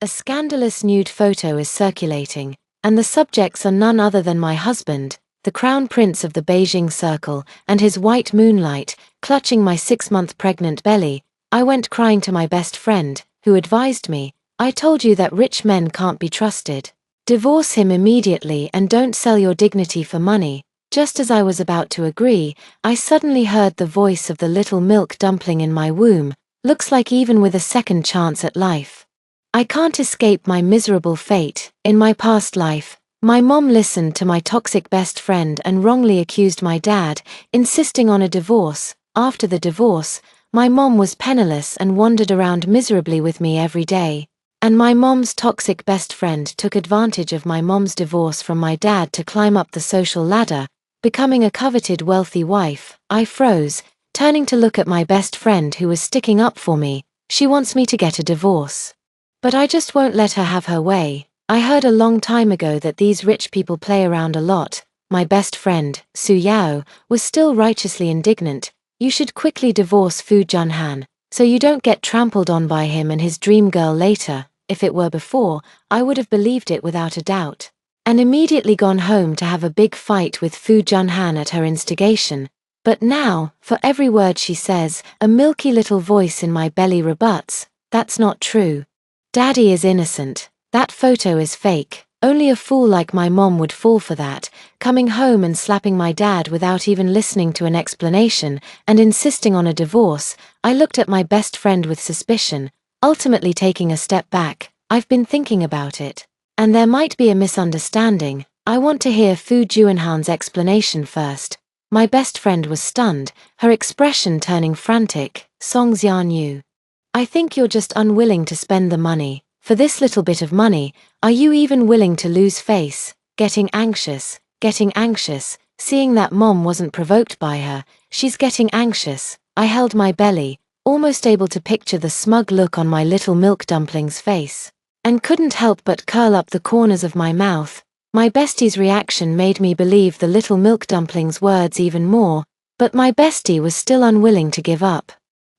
A scandalous nude photo is circulating, and the subjects are none other than my husband, the crown prince of the Beijing circle, and his white moonlight, clutching my 6-month pregnant belly. I went crying to my best friend, who advised me, "I told you that rich men can't be trusted. Divorce him immediately and don't sell your dignity for money." Just as I was about to agree, I suddenly heard the voice of the little milk dumpling in my womb. Looks like even with a second chance at life, I can't escape my miserable fate. In my past life, my mom listened to my toxic best friend and wrongly accused my dad, insisting on a divorce. After the divorce, my mom was penniless and wandered around miserably with me every day. And my mom's toxic best friend took advantage of my mom's divorce from my dad to climb up the social ladder, becoming a coveted wealthy wife. I froze, turning to look at my best friend who was sticking up for me. She wants me to get a divorce. But I just won't let her have her way. I heard a long time ago that these rich people play around a lot. My best friend, Su Yao, was still righteously indignant. "You should quickly divorce Fu Junhan, so you don't get trampled on by him and his dream girl later." If it were before, I would have believed it without a doubt, and immediately gone home to have a big fight with Fu Junhan at her instigation. But now, for every word she says, a milky little voice in my belly rebuts, "That's not true. Daddy is innocent. That photo is fake. Only a fool like my mom would fall for that," coming home and slapping my dad without even listening to an explanation, and insisting on a divorce. I looked at my best friend with suspicion, ultimately taking a step back. "I've been thinking about it, and there might be a misunderstanding. I want to hear Fu Junhan's explanation first." My best friend was stunned, her expression turning frantic. "Song Xianyu, I think you're just unwilling to spend the money. For this little bit of money, are you even willing to lose face?" Getting anxious, seeing that mom wasn't provoked by her. "She's getting anxious." I held my belly, almost able to picture the smug look on my little milk dumpling's face, and couldn't help but curl up the corners of my mouth. My bestie's reaction made me believe the little milk dumpling's words even more, but my bestie was still unwilling to give up.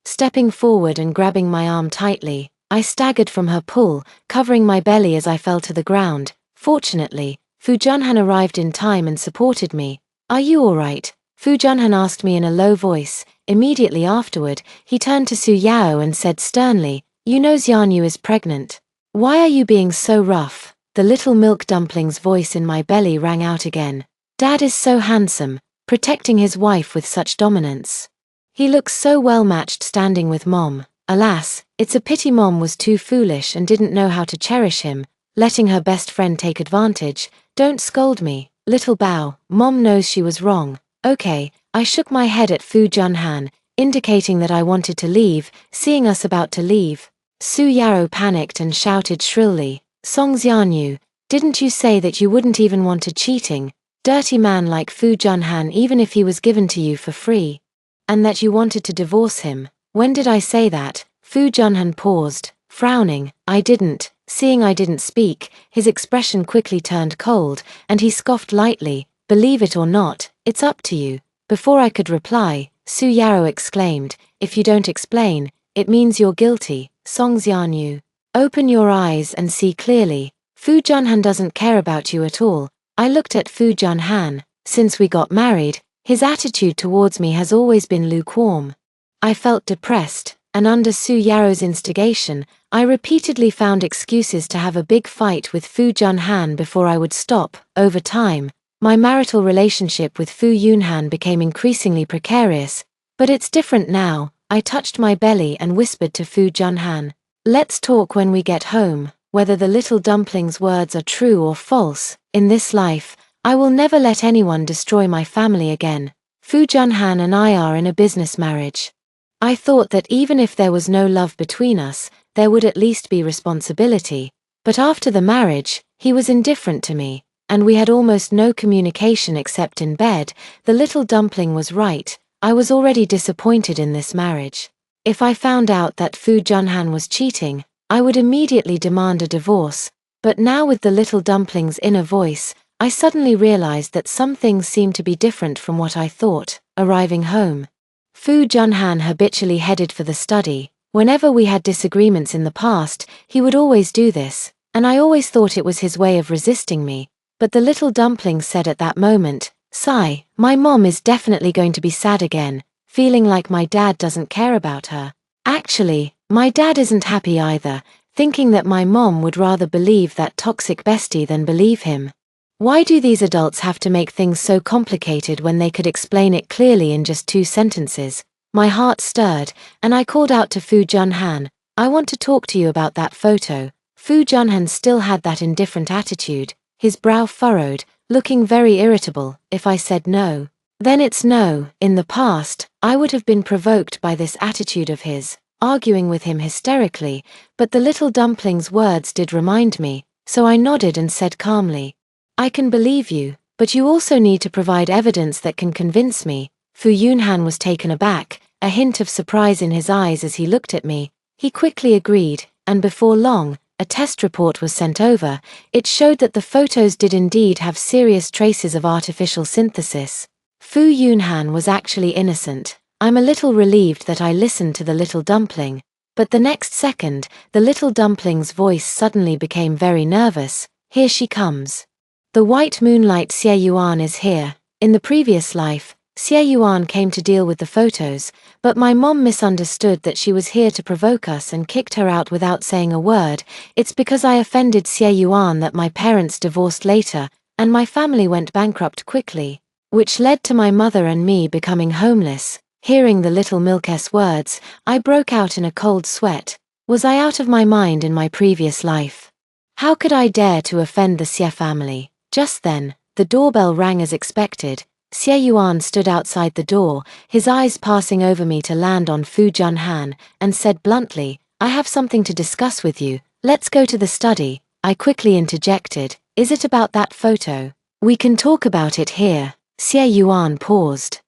Stepping forward and grabbing my arm tightly, I staggered from her pull, covering my belly as I fell to the ground. Fortunately, Fu Junhan arrived in time and supported me. "Are you alright?" Fu Junhan asked me in a low voice. Immediately afterward, he turned to Su Yao and said sternly, "You know Xianyu is pregnant. Why are you being so rough?" The little milk dumpling's voice in my belly rang out again. "Dad is so handsome, protecting his wife with such dominance. He looks so well matched standing with mom. Alas, it's a pity mom was too foolish and didn't know how to cherish him, letting her best friend take advantage." "Don't scold me, little Bao. Mom knows she was wrong." "Okay." I shook my head at Fu Junhan, indicating that I wanted to leave. Seeing us about to leave, Su Yao panicked and shouted shrilly, "Song Xianyu, didn't you say that you wouldn't even want a cheating, dirty man like Fu Junhan even if he was given to you for free? And that you wanted to divorce him?" "When did I say that?" Fu Junhan paused, frowning. "I didn't." Seeing I didn't speak, his expression quickly turned cold, and he scoffed lightly, "Believe it or not, it's up to you." Before I could reply, Su Yao exclaimed, "If you don't explain, it means you're guilty. Song Xianyu, open your eyes and see clearly. Fu Junhan doesn't care about you at all." I looked at Fu Junhan. Since we got married, his attitude towards me has always been lukewarm. I felt depressed, and under Su Yao's instigation, I repeatedly found excuses to have a big fight with Fu Junhan before I would stop. Over time, my marital relationship with Fu Junhan became increasingly precarious, but it's different now. I touched my belly and whispered to Fu Junhan, "Let's talk when we get home." Whether the little dumpling's words are true or false, in this life, I will never let anyone destroy my family again. Fu Junhan and I are in a business marriage. I thought that even if there was no love between us, there would at least be responsibility. But after the marriage, he was indifferent to me, and we had almost no communication except in bed. The little dumpling was right. I was already disappointed in this marriage. If I found out that Fu Junhan was cheating, I would immediately demand a divorce. But now with the little dumpling's inner voice, I suddenly realized that some things seemed to be different from what I thought. Arriving home, Fu Junhan habitually headed for the study, Whenever we had disagreements in the past, he would always do this, and I always thought it was his way of resisting me. But the little dumpling said at that moment, "Sigh, my mom is definitely going to be sad again, feeling like my dad doesn't care about her." Actually, my dad isn't happy either, thinking that my mom would rather believe that toxic bestie than believe him. Why do these adults have to make things so complicated when they could explain it clearly in just 2 sentences? My heart stirred, and I called out to Fu Junhan, "I want to talk to you about that photo." Fu Junhan still had that indifferent attitude, his brow furrowed, looking very irritable. If I said no, then it's no. In the past, I would have been provoked by this attitude of his, arguing with him hysterically, but the little dumpling's words did remind me, so I nodded and said calmly, "I can believe you, but you also need to provide evidence that can convince me." Fu Yunhan was taken aback, a hint of surprise in his eyes as he looked at me. He quickly agreed, and before long, a test report was sent over. It showed that the photos did indeed have serious traces of artificial synthesis. Fu Yunhan was actually innocent. I'm a little relieved that I listened to the little dumpling. But the next second, the little dumpling's voice suddenly became very nervous. "Here she comes. The white moonlight Xie Yuan is here." In the previous life, Xie Yuan came to deal with the photos, but my mom misunderstood that she was here to provoke us and kicked her out without saying a word. It's because I offended Xie Yuan that my parents divorced later, and my family went bankrupt quickly, which led to my mother and me becoming homeless. Hearing the little milk's words, I broke out in a cold sweat. Was I out of my mind in my previous life? How could I dare to offend the Xie family? Just then, the doorbell rang as expected. Xie Yuan stood outside the door, his eyes passing over me to land on Fu Junhan, and said bluntly, "I have something to discuss with you. Let's go to the study." I quickly interjected, "Is it about that photo?" "We can talk about it here." Xie Yuan paused,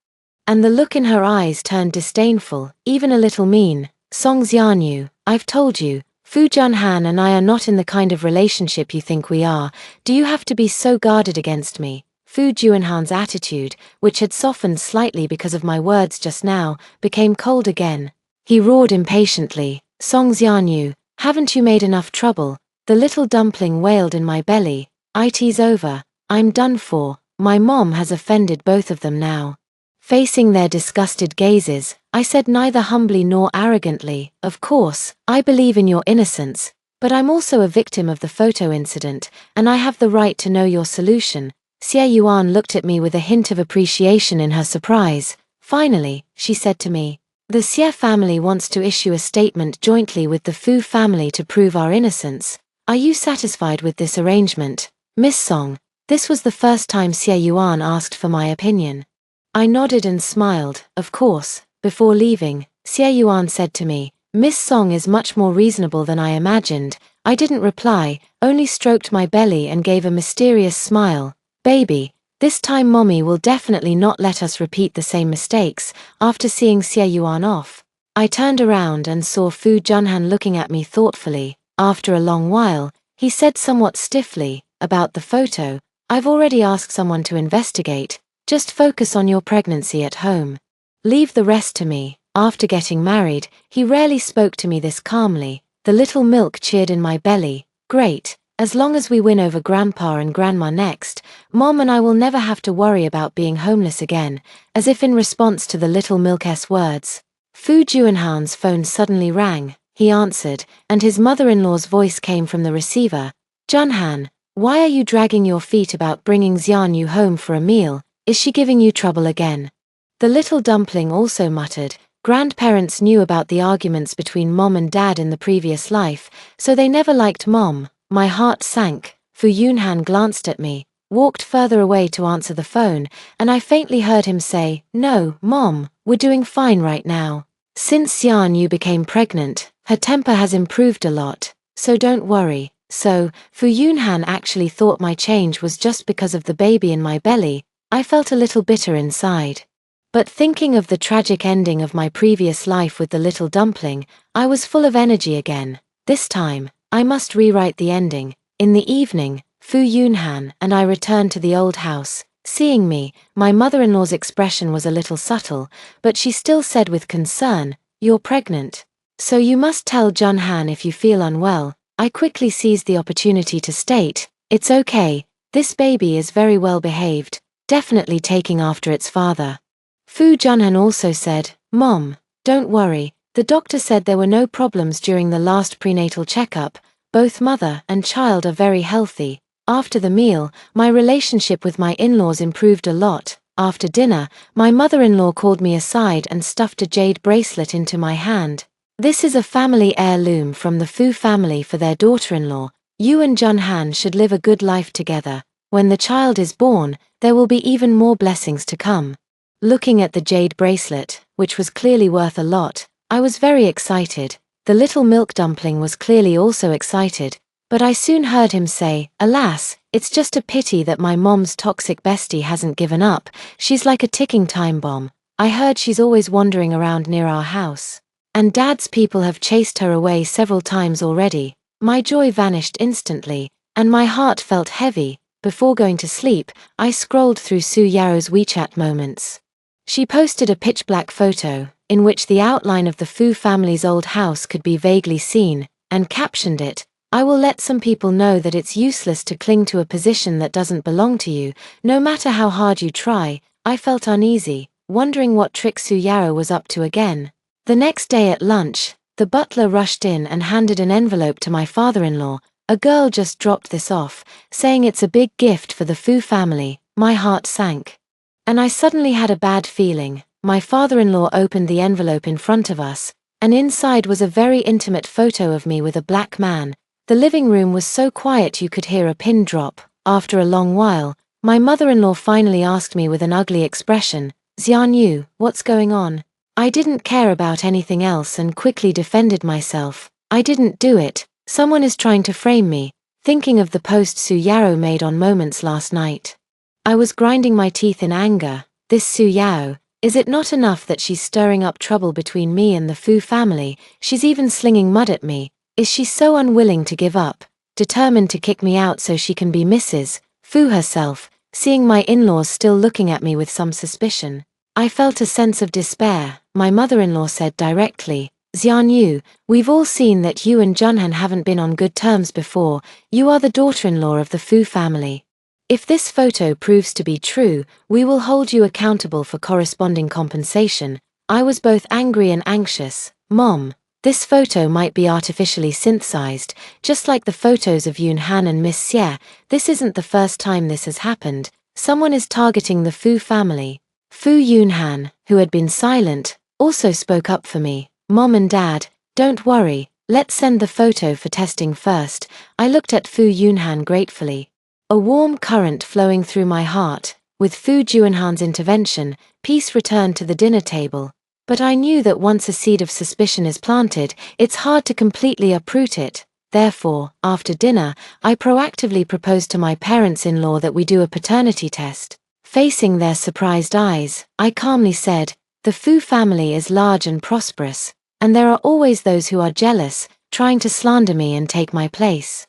and the look in her eyes turned disdainful, even a little mean. "Song Xianyu, I've told you, Fu Junhan and I are not in the kind of relationship you think we are. Do you have to be so guarded against me?" Fu Junhan's attitude, which had softened slightly because of my words just now, became cold again. He roared impatiently, "Song Xianyu, haven't you made enough trouble?" The little dumpling wailed in my belly, "It's over. I'm done for. My mom has offended both of them now." Facing their disgusted gazes, I said neither humbly nor arrogantly, "Of course, I believe in your innocence, but I'm also a victim of the photo incident, and I have the right to know your solution." Xie Yuan looked at me with a hint of appreciation in her surprise. "Finally," she said to me, "the Xie family wants to issue a statement jointly with the Fu family to prove our innocence. Are you satisfied with this arrangement, Miss Song?" This was the first time Xie Yuan asked for my opinion. I nodded and smiled, of course. Before leaving, Xie Yuan said to me, "Miss Song is much more reasonable than I imagined." I didn't reply, only stroked my belly and gave a mysterious smile. "Baby, this time mommy will definitely not let us repeat the same mistakes." After seeing Xie Yuan off, I turned around and saw Fu Junhan looking at me thoughtfully. After a long while, he said somewhat stiffly, "About the photo, I've already asked someone to investigate. Just focus on your pregnancy at home. Leave the rest to me." After getting married, he rarely spoke to me this calmly. The little milk cheered in my belly. "Great. As long as we win over Grandpa and Grandma next, Mom and I will never have to worry about being homeless again." As if in response to the little milk's words, Fu Junhan's phone suddenly rang. He answered, and his mother-in-law's voice came from the receiver. "Junhan, why are you dragging your feet about bringing Xianyu home for a meal? Is she giving you trouble again?" The little dumpling also muttered, "Grandparents knew about the arguments between Mom and Dad in the previous life, so they never liked Mom." My heart sank. Fu Yunhan glanced at me, walked further away to answer the phone, and I faintly heard him say, "No, Mom, we're doing fine right now. Since Xianyu became pregnant, her temper has improved a lot, so don't worry." So, Fu Yunhan actually thought my change was just because of the baby in my belly. I felt a little bitter inside. But thinking of the tragic ending of my previous life with the little dumpling, I was full of energy again. This time, I must rewrite the ending. In the evening, Fu Yunhan and I returned to the old house. Seeing me, my mother-in-law's expression was a little subtle, but she still said with concern, "You're pregnant." So you must tell Junhan if you feel unwell. I quickly seized the opportunity to state, it's okay, this baby is very well behaved, definitely taking after its father. Fu Junhan also said, Mom, don't worry, the doctor said there were no problems during the last prenatal checkup, both mother and child are very healthy. After the meal, my relationship with my in-laws improved a lot. After dinner, my mother-in-law called me aside and stuffed a jade bracelet into my hand. This is a family heirloom from the Fu family for their daughter-in-law. You and Junhan should live a good life together. When the child is born, there will be even more blessings to come. Looking at the jade bracelet, which was clearly worth a lot, I was very excited. The little milk dumpling was clearly also excited, but I soon heard him say, alas, it's just a pity that my mom's toxic bestie hasn't given up. She's like a ticking time bomb. I heard she's always wandering around near our house. And Dad's people have chased her away several times already. My joy vanished instantly, and my heart felt heavy. Before going to sleep, I scrolled through Su Yao's WeChat moments. She posted a pitch-black photo, in which the outline of the Fu family's old house could be vaguely seen, and captioned it, I will let some people know that it's useless to cling to a position that doesn't belong to you, no matter how hard you try. I felt uneasy, wondering what trick Su Yao was up to again. The next day at lunch, the butler rushed in and handed an envelope to my father-in-law. A girl just dropped this off, saying it's a big gift for the Fu family. My heart sank. And I suddenly had a bad feeling. My father-in-law opened the envelope in front of us, and inside was a very intimate photo of me with a black man. The living room was so quiet you could hear a pin drop. After a long while, my mother-in-law finally asked me with an ugly expression, Xianyu, what's going on? I didn't care about anything else and quickly defended myself. I didn't do it. Someone is trying to frame me, thinking of the post Su Yao made on Moments last night. I was grinding my teeth in anger. This Su Yao, is it not enough that she's stirring up trouble between me and the Fu family? She's even slinging mud at me. Is she so unwilling to give up, determined to kick me out so she can be Mrs. Fu herself? Seeing my in-laws still looking at me with some suspicion, I felt a sense of despair. My mother-in-law said directly, Xianyu, we've all seen that you and Junhan haven't been on good terms before. You are the daughter-in-law of the Fu family. If this photo proves to be true, we will hold you accountable for corresponding compensation. I was both angry and anxious. Mom, this photo might be artificially synthesized, just like the photos of Yunhan and Miss Xie. This isn't the first time this has happened. Someone is targeting the Fu family. Fu Yunhan, who had been silent, also spoke up for me. Mom and Dad, don't worry, let's send the photo for testing first. I looked at Fu Yunhan gratefully. A warm current flowing through my heart. With Fu Junhan's intervention, peace returned to the dinner table. But I knew that once a seed of suspicion is planted, it's hard to completely uproot it. Therefore, after dinner, I proactively proposed to my parents-in-law that we do a paternity test. Facing their surprised eyes, I calmly said, the Fu family is large and prosperous, and there are always those who are jealous, trying to slander me and take my place.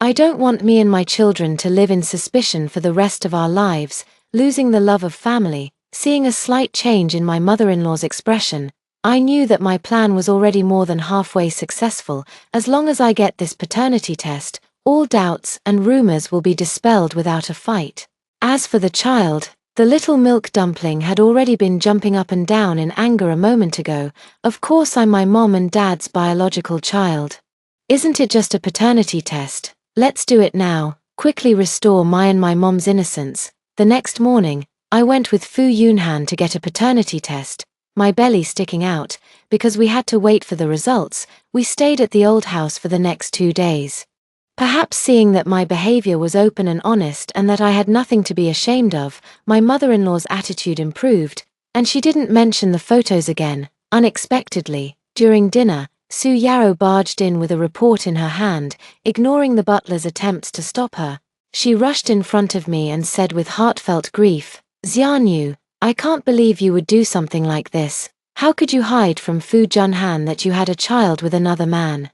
I don't want me and my children to live in suspicion for the rest of our lives, losing the love of family. Seeing a slight change in my mother-in-law's expression, I knew that my plan was already more than halfway successful. As long as I get this paternity test, all doubts and rumors will be dispelled without a fight. As for the child, the little milk dumpling had already been jumping up and down in anger a moment ago. Of course I'm my mom and dad's biological child. Isn't it just a paternity test? Let's do it now. Quickly restore my and my mom's innocence. The next morning, I went with Fu Yunhan to get a paternity test, my belly sticking out. Because we had to wait for the results, we stayed at the old house for the next 2 days. Perhaps seeing that my behavior was open and honest and that I had nothing to be ashamed of, my mother-in-law's attitude improved, and she didn't mention the photos again. Unexpectedly, during dinner, Su Yao barged in with a report in her hand, ignoring the butler's attempts to stop her. She rushed in front of me and said with heartfelt grief, Xianyu, I can't believe you would do something like this. How could you hide from Fu Junhan that you had a child with another man?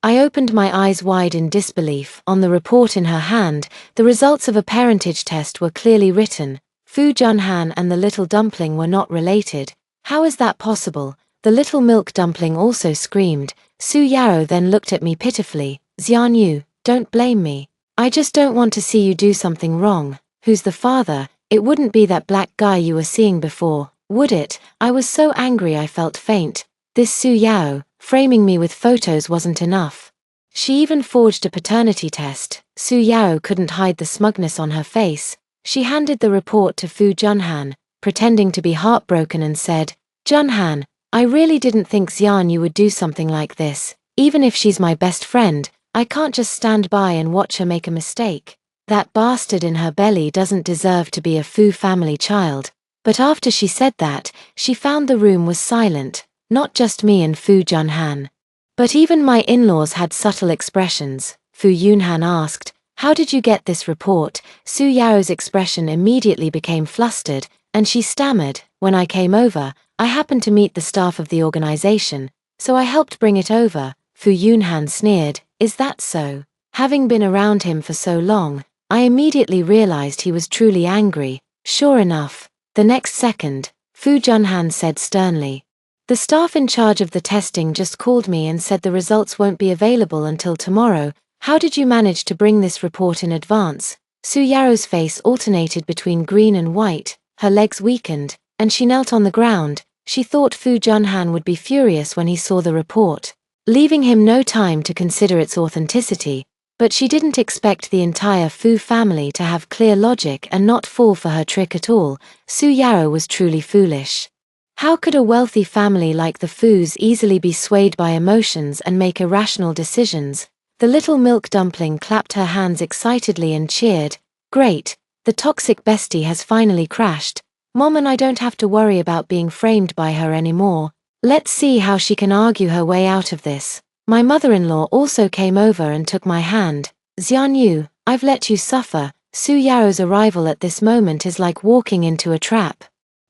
I opened my eyes wide in disbelief. On the report in her hand, the results of a parentage test were clearly written. Fu Junhan and the little dumpling were not related. How is that possible? The little milk dumpling also screamed. Su Yao then looked at me pitifully. Xianyu, don't blame me. I just don't want to see you do something wrong. Who's the father? It wouldn't be that black guy you were seeing before, would it? I was so angry I felt faint. This Su Yao, framing me with photos wasn't enough. She even forged a paternity test. Su Yao couldn't hide the smugness on her face. She handed the report to Fu Junhan, pretending to be heartbroken, and said, Junhan, I really didn't think Xianyu would do something like this. Even if she's my best friend, I can't just stand by and watch her make a mistake. That bastard in her belly doesn't deserve to be a Fu family child. But after she said that, she found the room was silent, not just me and Fu Junhan. But even my in-laws had subtle expressions. Fu Yunhan asked, how did you get this report? Su Yao's expression immediately became flustered, and she stammered, when I came over, I happened to meet the staff of the organization, so I helped bring it over. Fu Yunhan sneered, is that so? Having been around him for so long, I immediately realized he was truly angry. Sure enough, the next second, Fu Junhan said sternly, the staff in charge of the testing just called me and said the results won't be available until tomorrow. How did you manage to bring this report in advance? Su Yao's face alternated between green and white, her legs weakened, and she knelt on the ground. She thought Fu Junhan would be furious when he saw the report, leaving him no time to consider its authenticity, but she didn't expect the entire Fu family to have clear logic and not fall for her trick at all. Su Yao was truly foolish. How could a wealthy family like the Fus easily be swayed by emotions and make irrational decisions? The little milk dumpling clapped her hands excitedly and cheered, great, the toxic bestie has finally crashed. Mom and I don't have to worry about being framed by her anymore. Let's see how she can argue her way out of this. My mother-in-law also came over and took my hand. Xianyu, I've let you suffer. Su Yao's arrival at this moment is like walking into a trap.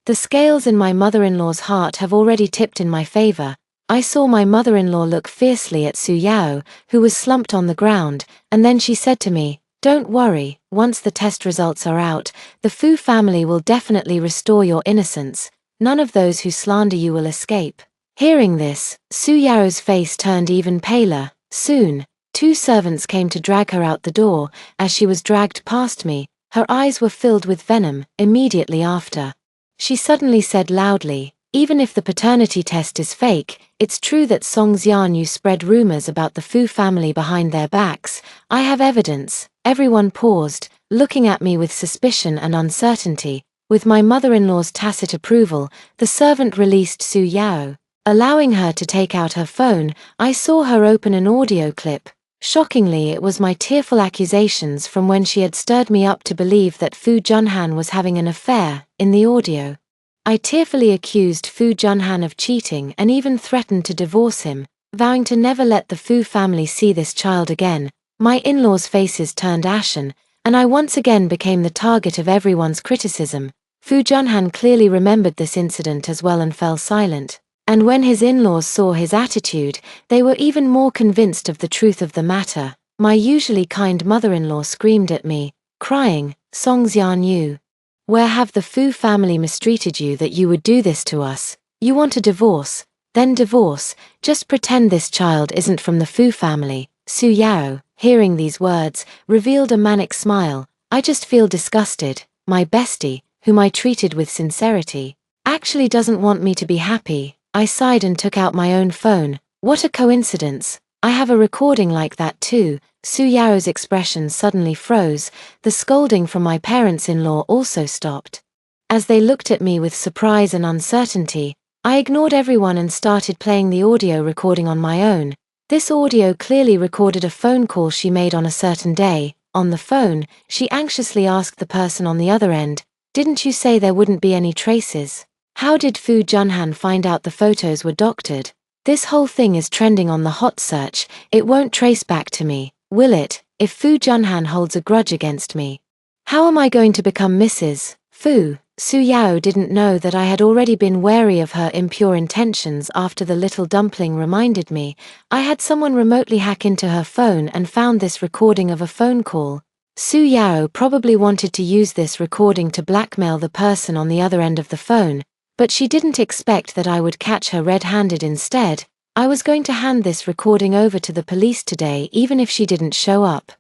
The scales in my mother-in-law's heart have already tipped in my favor. I saw my mother-in-law look fiercely at Su Yao, who was slumped on the ground, and then she said to me, don't worry, once the test results are out, the Fu family will definitely restore your innocence. None of those who slander you will escape. Hearing this, Su Yao's face turned even paler. Soon, 2 servants came to drag her out the door. As she was dragged past me, her eyes were filled with venom. Immediately after, she suddenly said loudly, even if the paternity test is fake, it's true that Song Xianyu spread rumors about the Fu family behind their backs. I have evidence. Everyone paused, looking at me with suspicion and uncertainty. With my mother-in-law's tacit approval, the servant released Su Yao. Allowing her to take out her phone, I saw her open an audio clip. Shockingly, it was my tearful accusations from when she had stirred me up to believe that Fu Junhan was having an affair. In the audio, I tearfully accused Fu Junhan of cheating and even threatened to divorce him, vowing to never let the Fu family see this child again. My in-laws' faces turned ashen, and I once again became the target of everyone's criticism. Fu Junhan clearly remembered this incident as well and fell silent. And when his in-laws saw his attitude, they were even more convinced of the truth of the matter. My usually kind mother-in-law screamed at me, crying, Song Xianyu, where have the Fu family mistreated you that you would do this to us? You want a divorce? Then divorce. Just pretend this child isn't from the Fu family. Su Yao, hearing these words, revealed a manic smile. I just feel disgusted. My bestie, whom I treated with sincerity, actually doesn't want me to be happy. I sighed and took out my own phone. What a coincidence. I have a recording like that too. Su Yao's expression suddenly froze. The scolding from my parents-in-law also stopped. As they looked at me with surprise and uncertainty, I ignored everyone and started playing the audio recording on my own. This audio clearly recorded a phone call she made on a certain day. On the phone, she anxiously asked the person on the other end, didn't you say there wouldn't be any traces? How did Fu Junhan find out the photos were doctored? This whole thing is trending on the hot search. It won't trace back to me, will it, if Fu Junhan holds a grudge against me? How am I going to become Mrs. Fu? Su Yao didn't know that I had already been wary of her impure intentions after the little dumpling reminded me. I had someone remotely hack into her phone and found this recording of a phone call. Su Yao probably wanted to use this recording to blackmail the person on the other end of the phone. But she didn't expect that I would catch her red-handed instead. I was going to hand this recording over to the police today even if she didn't show up.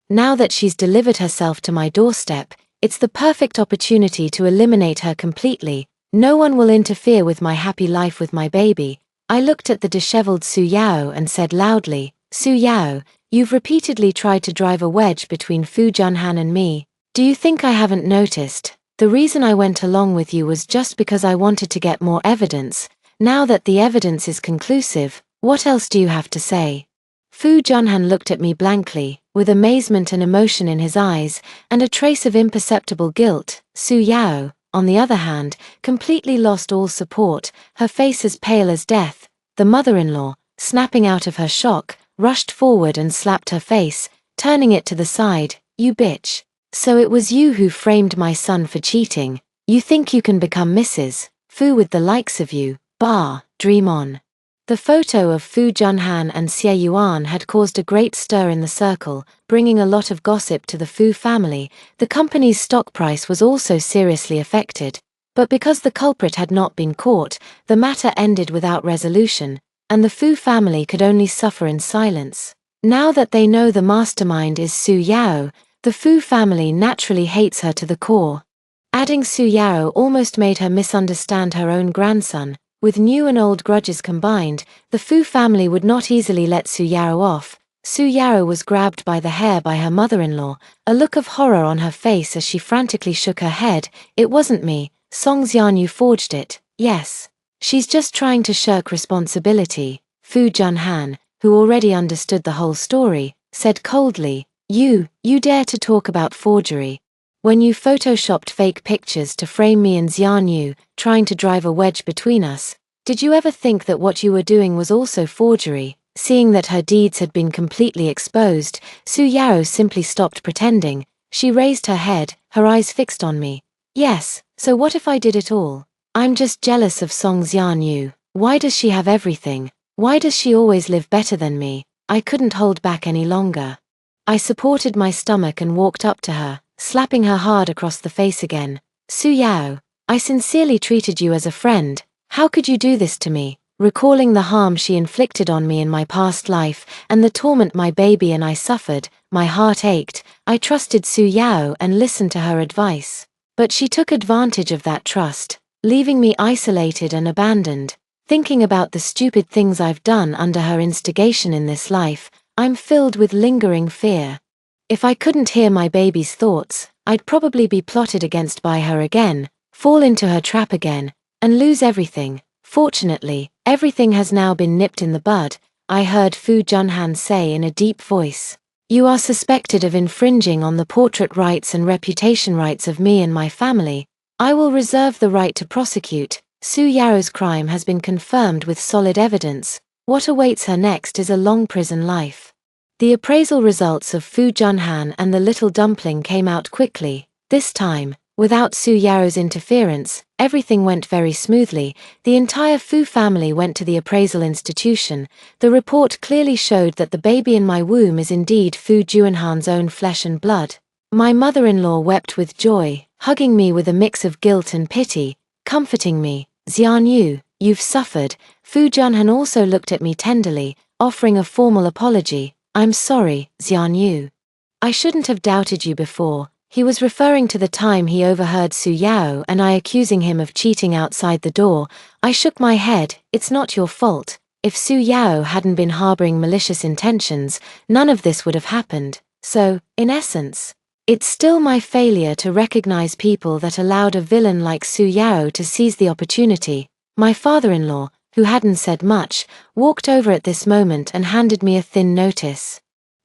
Now that she's delivered herself to my doorstep, it's the perfect opportunity to eliminate her completely. No one will interfere with my happy life with my baby. I looked at the disheveled Su Yao and said loudly, Su Yao, you've repeatedly tried to drive a wedge between Fu Junhan and me. Do you think I haven't noticed? The reason I went along with you was just because I wanted to get more evidence. Now that the evidence is conclusive, what else do you have to say? Fu Junhan looked at me blankly, with amazement and emotion in his eyes, and a trace of imperceptible guilt. Su Yao, on the other hand, completely lost all support, her face as pale as death. The mother-in-law, snapping out of her shock, rushed forward and slapped her face, turning it to the side. You bitch. So it was you who framed my son for cheating. You think you can become Mrs. Fu with the likes of you? Bah, dream on. The photo of Fu Junhan and Xie Yuan had caused a great stir in the circle, bringing a lot of gossip to the Fu family. The company's stock price was also seriously affected. But because the culprit had not been caught, the matter ended without resolution, and the Fu family could only suffer in silence. Now that they know the mastermind is Su Yao, the Fu family naturally hates her to the core. Adding Su Yao almost made her misunderstand her own grandson. With new and old grudges combined, the Fu family would not easily let Su Yao off. Su Yao was grabbed by the hair by her mother-in-law, a look of horror on her face as she frantically shook her head. It wasn't me, Song Xianyu forged it. Yes. She's just trying to shirk responsibility. Fu Junhan, who already understood the whole story, said coldly, You dare to talk about forgery. When you photoshopped fake pictures to frame me and Xianyu, trying to drive a wedge between us, did you ever think that what you were doing was also forgery? Seeing that her deeds had been completely exposed, Su Yao simply stopped pretending. She raised her head, her eyes fixed on me. Yes, so what if I did it all? I'm just jealous of Song Xianyu. Why does she have everything? Why does she always live better than me? I couldn't hold back any longer. I supported my stomach and walked up to her, slapping her hard across the face again. Su Yao, I sincerely treated you as a friend. How could you do this to me? Recalling the harm she inflicted on me in my past life and the torment my baby and I suffered, my heart ached. I trusted Su Yao and listened to her advice. But she took advantage of that trust, leaving me isolated and abandoned. Thinking about the stupid things I've done under her instigation in this life, I'm filled with lingering fear. If I couldn't hear my baby's thoughts, I'd probably be plotted against by her again, fall into her trap again, and lose everything. Fortunately, everything has now been nipped in the bud, I heard Fu Junhan say in a deep voice. You are suspected of infringing on the portrait rights and reputation rights of me and my family. I will reserve the right to prosecute. Su Yao's crime has been confirmed with solid evidence. What awaits her next is a long prison life. The appraisal results of Fu Junhan and the little dumpling came out quickly. This time, without Su Yao's interference, everything went very smoothly. The entire Fu family went to the appraisal institution. The report clearly showed that the baby in my womb is indeed Fu Junhan's own flesh and blood. My mother-in-law wept with joy, hugging me with a mix of guilt and pity, comforting me. Xianyu, you've suffered. Fu Junhan also looked at me tenderly, offering a formal apology. I'm sorry, Xianyu. I shouldn't have doubted you before. He was referring to the time he overheard Su Yao and I accusing him of cheating outside the door. I shook my head. It's not your fault. If Su Yao hadn't been harboring malicious intentions, none of this would have happened. So, in essence, it's still my failure to recognize people that allowed a villain like Su Yao to seize the opportunity. My father-in-law, who hadn't said much, walked over at this moment and handed me a thin notice.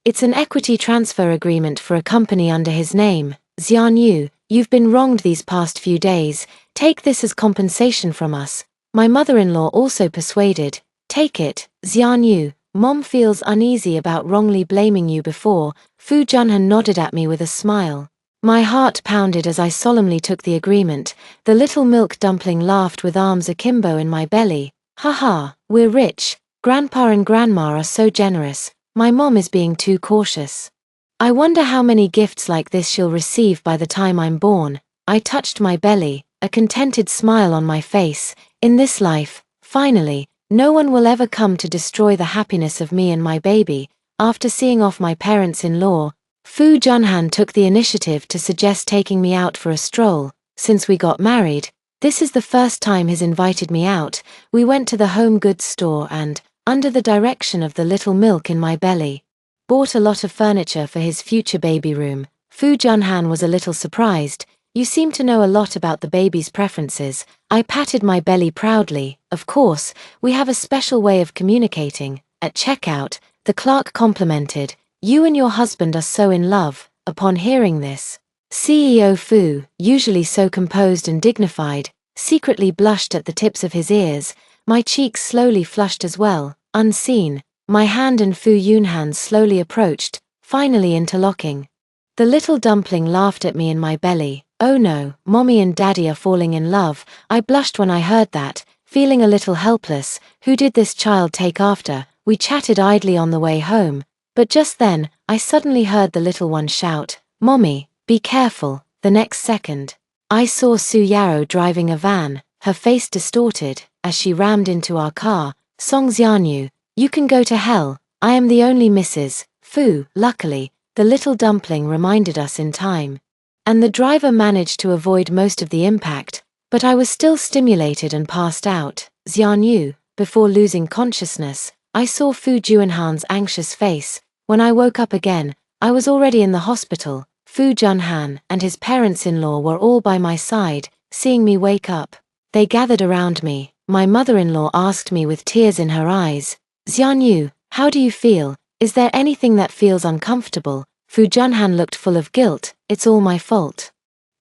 It's an equity transfer agreement for a company under his name. Xianyu, you've been wronged these past few days. Take this as compensation from us. My mother-in-law also persuaded. Take it, Xianyu. Mom feels uneasy about wrongly blaming you before. Fu Junhan nodded at me with a smile. My heart pounded as I solemnly took the agreement. The little milk dumpling laughed with arms akimbo in my belly. Haha, we're rich. Grandpa and Grandma are so generous. My mom is being too cautious. I wonder how many gifts like this she'll receive by the time I'm born. I touched my belly. a contented smile on my face. In this life, finally, no one will ever come to destroy the happiness of me and my baby. After seeing off my parents-in-law, Fu Junhan took the initiative to suggest taking me out for a stroll. Since we got married, this is the first time he's invited me out. We went to the home goods store and, under the direction of the little milk in my belly, bought a lot of furniture for his future baby room. Fu Junhan was a little surprised. You seem to know a lot about the baby's preferences. I patted my belly proudly. Of course, we have a special way of communicating. At checkout, the clerk complimented, "You and your husband are so in love." Upon hearing this, CEO Fu, usually so composed and dignified, secretly blushed at the tips of his ears. My cheeks slowly flushed as well. Unseen, my hand and Fu Yunhan's slowly approached, finally interlocking. The little dumpling laughed at me in my belly. "Oh no, Mommy and Daddy are falling in love." I blushed when I heard that, feeling a little helpless. Who did this child take after? We chatted idly on the way home, but just then, I suddenly heard the little one shout, "Mommy, be careful." The next second, I saw Su Yaro driving a van, her face distorted, as she rammed into our car. "Song Xianyu, you can go to hell. I am the only Mrs. Fu." Luckily, the little dumpling reminded us in time, and the driver managed to avoid most of the impact, but I was still stimulated and passed out. "Xianyu." Before losing consciousness, I saw Fu Junhan's anxious face. When I woke up again, I was already in the hospital. Fu Junhan and his parents-in-law were all by my side. Seeing me wake up, they gathered around me. My mother-in-law asked me with tears in her eyes, "Xianyu, how do you feel? Is there anything that feels uncomfortable?" Fu Junhan looked full of guilt. "It's all my fault.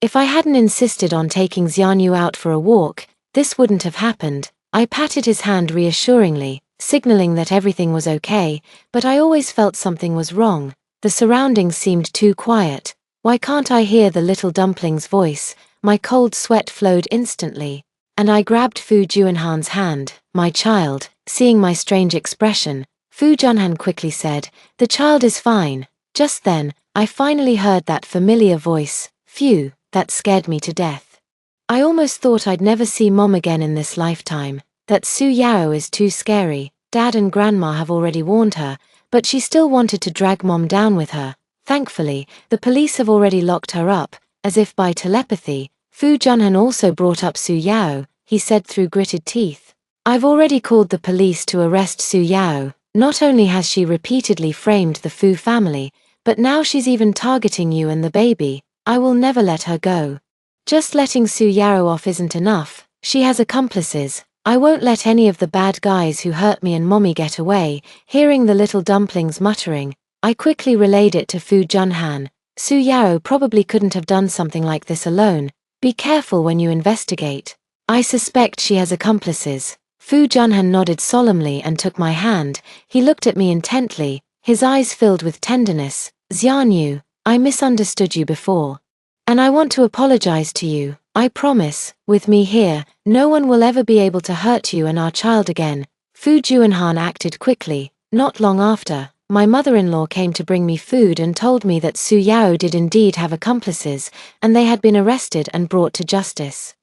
If I hadn't insisted on taking Xianyu out for a walk, this wouldn't have happened." I patted his hand reassuringly, signaling that everything was okay, but I always felt something was wrong. The surroundings seemed too quiet. Why can't I hear the little dumpling's voice? My cold sweat flowed instantly, and I grabbed Fu Junhan's hand. "My child." Seeing my strange expression, Fu Junhan quickly said, "The child is fine." Just then, I finally heard that familiar voice. Phew, that scared me to death. I almost thought I'd never see Mom again in this lifetime. That Su Yaro is too scary. Dad and Grandma have already warned her, but she still wanted to drag Mom down with her. Thankfully, the police have already locked her up. As if by telepathy, Fu Junhan also brought up Su Yao. He said through gritted teeth, "I've already called the police to arrest Su Yao. Not only has she repeatedly framed the Fu family, but now she's even targeting you and the baby. I will never let her go. Just letting Su Yaro off isn't enough. She has accomplices. I won't let any of the bad guys who hurt me and Mommy get away." Hearing the little dumpling's muttering, I quickly relayed it to Fu Junhan. "Su Yaro probably couldn't have done something like this alone. Be careful when you investigate. I suspect she has accomplices." Fu Junhan nodded solemnly and took my hand. He looked at me intently, his eyes filled with tenderness. "Xianyu, I misunderstood you before, and I want to apologize to you. I promise, with me here, no one will ever be able to hurt you and our child again." Fu Junhan acted quickly. Not long after, my mother-in-law came to bring me food and told me that Su Yao did indeed have accomplices, and they had been arrested and brought to justice.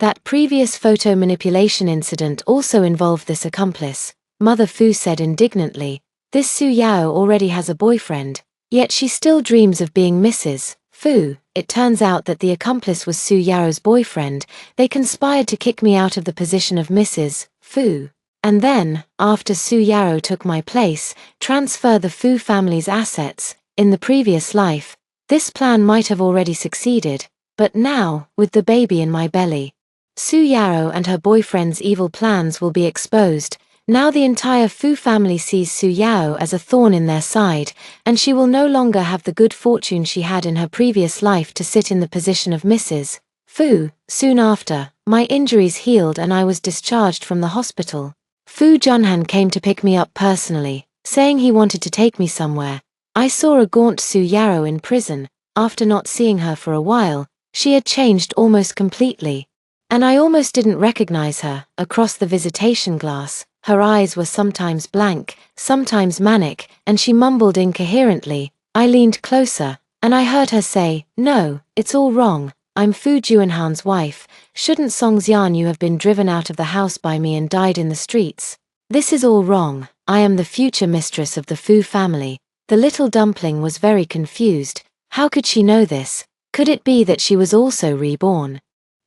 That previous photo manipulation incident also involved this accomplice. Mother Fu said indignantly, "This Su Yao already has a boyfriend, yet she still dreams of being Mrs. Fu." It turns out that the accomplice was Su Yao's boyfriend. They conspired to kick me out of the position of Mrs. Fu, and then, after Su Yao took my place, transfer the Fu family's assets. In the previous life, this plan might have already succeeded, but now, with the baby in my belly, Su Yao and her boyfriend's evil plans will be exposed. Now the entire Fu family sees Su Yao as a thorn in their side, and she will no longer have the good fortune she had in her previous life to sit in the position of Mrs. Fu. Soon after, my injuries healed and I was discharged from the hospital. Fu Junhan came to pick me up personally, saying he wanted to take me somewhere. I saw a gaunt Su Yao in prison. After not seeing her for a while, she had changed almost completely, and I almost didn't recognize her. Across the visitation glass, her eyes were sometimes blank, sometimes manic, and she mumbled incoherently. I leaned closer, and I heard her say, "No, it's all wrong. I'm Fu Junhan's wife." Shouldn't Songxian you have been driven out of the house by me and died in the streets? This is all wrong. I am the future mistress of the Fu family. The little dumpling was very confused. How could she know this? Could it be that she was also reborn?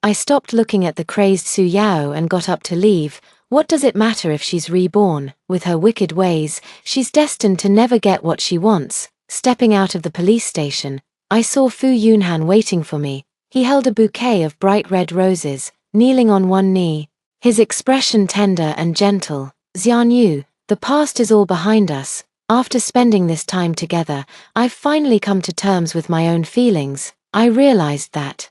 I stopped looking at the crazed Su Yao and got up to leave. What does it matter if she's reborn? With her wicked ways, she's destined to never get what she wants. Stepping out of the police station, I saw Fu Yunhan waiting for me. He held a bouquet of bright red roses, kneeling on one knee, his expression tender and gentle. Xian Yu, the past is all behind us. After spending this time together, I've finally come to terms with my own feelings. I realized that,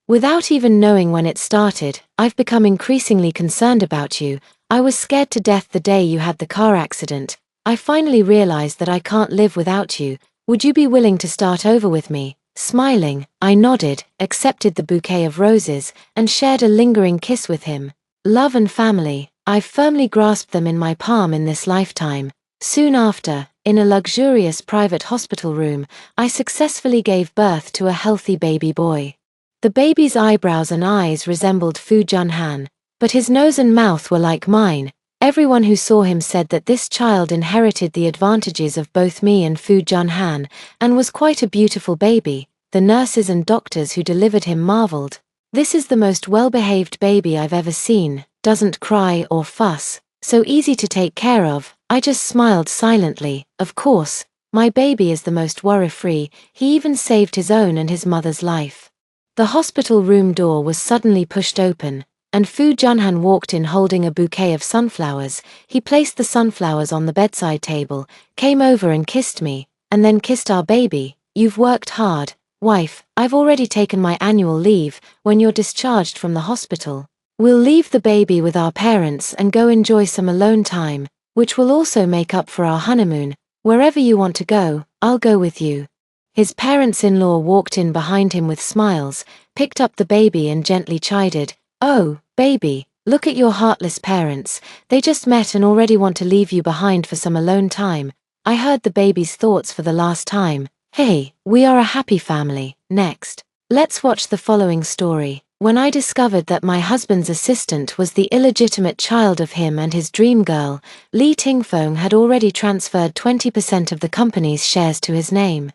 without even knowing when it started, I've become increasingly concerned about you. I was scared to death the day you had the car accident. I finally realized that I can't live without you. Would you be willing to start over with me? Smiling, I nodded, accepted the bouquet of roses, and shared a lingering kiss with him. Love and family, I've firmly grasped them in my palm in this lifetime. Soon after, in a luxurious private hospital room, I successfully gave birth to a healthy baby boy. The baby's eyebrows and eyes resembled Fu Junhan, but his nose and mouth were like mine. Everyone who saw him said that this child inherited the advantages of both me and Fu Junhan, and was quite a beautiful baby. The nurses and doctors who delivered him marveled. This is the most well-behaved baby I've ever seen, doesn't cry or fuss, so easy to take care of. I just smiled silently. Of course, my baby is the most worry-free. He even saved his own and his mother's life. The hospital room door was suddenly pushed open, and Fu Junhan walked in holding a bouquet of sunflowers. He placed the sunflowers on the bedside table, came over and kissed me, and then kissed our baby. You've worked hard, wife. I've already taken my annual leave. When you're discharged from the hospital, we'll leave the baby with our parents and go enjoy some alone time, which will also make up for our honeymoon. Wherever you want to go, I'll go with you. His parents-in-law walked in behind him with smiles, picked up the baby and gently chided, "Oh, baby, look at your heartless parents. They just met and already want to leave you behind for some alone time." I heard the baby's thoughts for the last time. Hey, we are a happy family. Next, let's watch the following story. When I discovered that my husband's assistant was the illegitimate child of him and his dream girl, Li Tingfeng had already transferred 20% of the company's shares to his name.